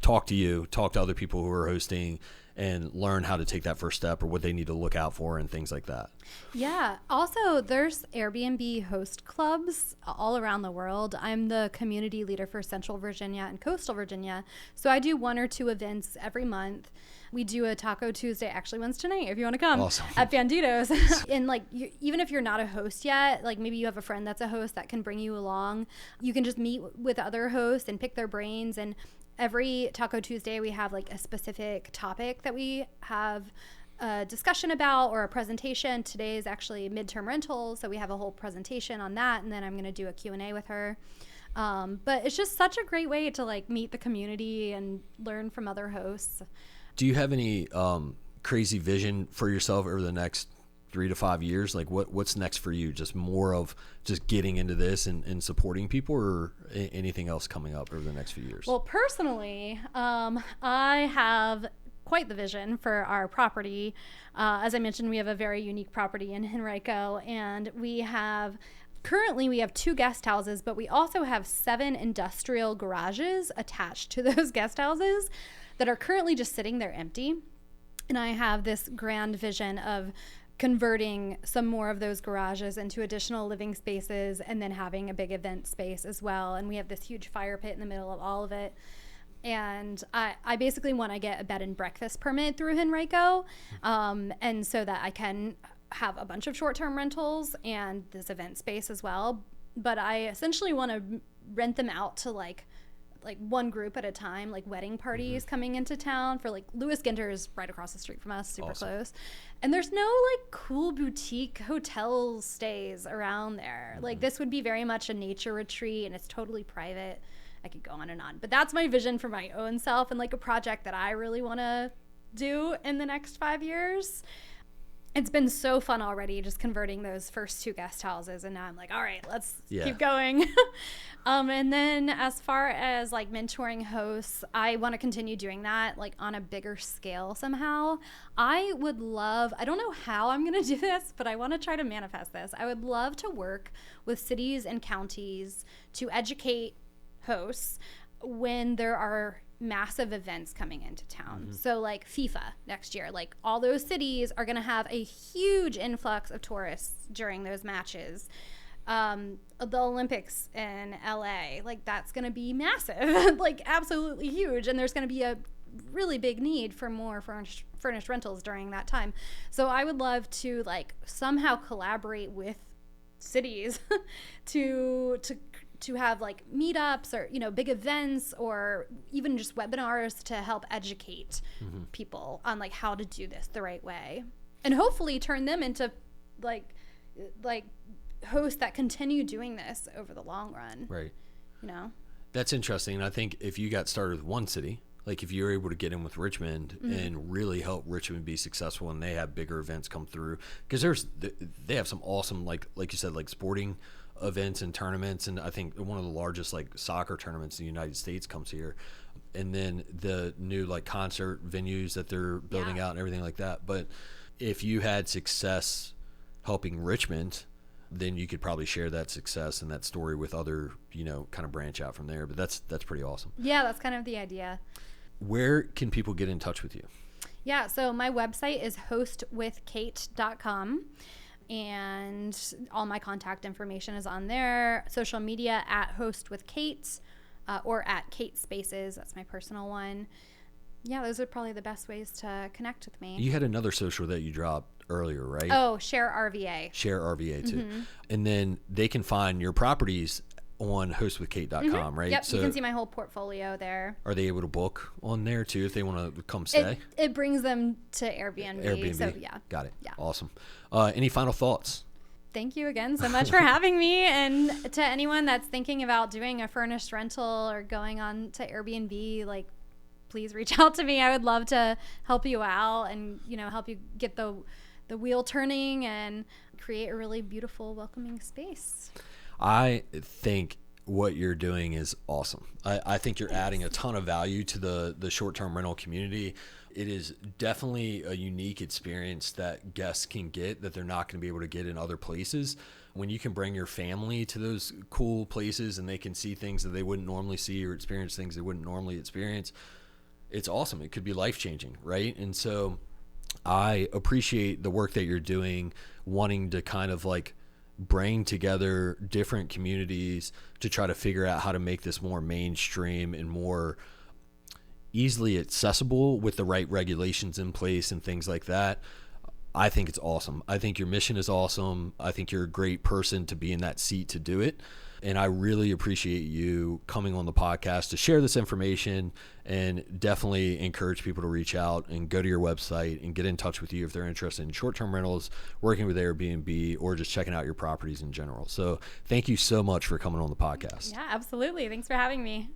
talk to other people who are hosting and learn how to take that first step or what they need to look out for and things like that. Yeah. Also, there's Airbnb host clubs all around the world. I'm the community leader for Central Virginia and Coastal Virginia. So I do 1 or 2 events every month. We do a Taco Tuesday, actually one's tonight if you want to come. Awesome. At Banditos. And like, even if you're not a host yet, like maybe you have a friend that's a host that can bring you along, you can just meet with other hosts and pick their brains. And every Taco Tuesday, we have like a specific topic that we have a discussion about or a presentation. Today is actually midterm rentals, so we have a whole presentation on that, and then I'm going to do a Q&A with her. But it's just such a great way to like meet the community and learn from other hosts. Do you have any crazy vision for yourself over the next 3 to 5 years? Like what's next for you? Just more of just getting into this and supporting people, or anything else coming up over the next few years? Well, personally, I have quite the vision for our property. As I mentioned, we have a very unique property in Henrico, and currently we have 2 guest houses, but we also have 7 industrial garages attached to those guest houses that are currently just sitting there empty. And I have this grand vision of converting some more of those garages into additional living spaces and then having a big event space as well. And we have this huge fire pit in the middle of all of it. And I basically want to get a bed and breakfast permit through Henrico, and so that I can have a bunch of short-term rentals and this event space as well. But I essentially want to rent them out to like one group at a time, like wedding parties coming into town. For like Lewis Ginter is right across the street from us, super close. And there's no like cool boutique hotel stays around there. Like this would be very much a nature retreat, and it's totally private. I could go on and on, but that's my vision for my own self and like a project that I really want to do in the next 5 years. It's been so fun already just converting those first 2 guest houses, and now I'm like, all right, let's keep going. And then as far as like mentoring hosts, I want to continue doing that like on a bigger scale somehow. I don't know how I'm going to do this, but I want to try to manifest this. I would love to work with cities and counties to educate hosts when there are massive events coming into town. So like FIFA next year, like all those cities are going to have a huge influx of tourists during those matches. The Olympics in LA, like that's going to be massive, like absolutely huge. And there's going to be a really big need for more furnished rentals during that time. So I would love to like somehow collaborate with cities to have like meetups or, you know, big events or even just webinars to help educate people on like how to do this the right way, and hopefully turn them into like hosts that continue doing this over the long run. Right. You know, that's interesting. And I think if you got started with one city, like if you're able to get in with Richmond and really help Richmond be successful, and they have bigger events come through, because they have some awesome, like you said, like sporting events and tournaments, and I think one of the largest like soccer tournaments in the United States comes here, and then the new like concert venues that they're building out and everything like that. But if you had success helping Richmond, then you could probably share that success and that story with other, kind of branch out from there. But that's pretty awesome. Yeah, that's kind of the idea. Where can people get in touch with you? Yeah, so my website is hostwithkate.com, and all my contact information is on there. Social media at hostwithkate, or at Kate Spaces. That's my personal one. Yeah, those are probably the best ways to connect with me. You had another social that you dropped earlier, right? Oh, Share RVA. Share RVA too. And then they can find your properties on hostwithkate.com, right? Yep, so you can see my whole portfolio there. Are they able to book on there too if they want to come stay? It brings them to Airbnb. So yeah. Got it. Yeah. Awesome. Any final thoughts? Thank you again so much for having me. And to anyone that's thinking about doing a furnished rental or going on to Airbnb, please reach out to me. I would love to help you out and, help you get the wheel turning and create a really beautiful, welcoming space. I think what you're doing is awesome. I think you're adding a ton of value to the short-term rental community. It is definitely a unique experience that guests can get that they're not going to be able to get in other places. When you can bring your family to those cool places and they can see things that they wouldn't normally see or experience things they wouldn't normally experience, it's awesome. It could be life-changing, right? And so I appreciate the work that you're doing, wanting to kind of bring together different communities to try to figure out how to make this more mainstream and more easily accessible with the right regulations in place and things like that. I think it's awesome. I think your mission is awesome. I think you're a great person to be in that seat to do it. And I really appreciate you coming on the podcast to share this information, and definitely encourage people to reach out and go to your website and get in touch with you if they're interested in short-term rentals, working with Airbnb, or just checking out your properties in general. So thank you so much for coming on the podcast. Yeah, absolutely. Thanks for having me.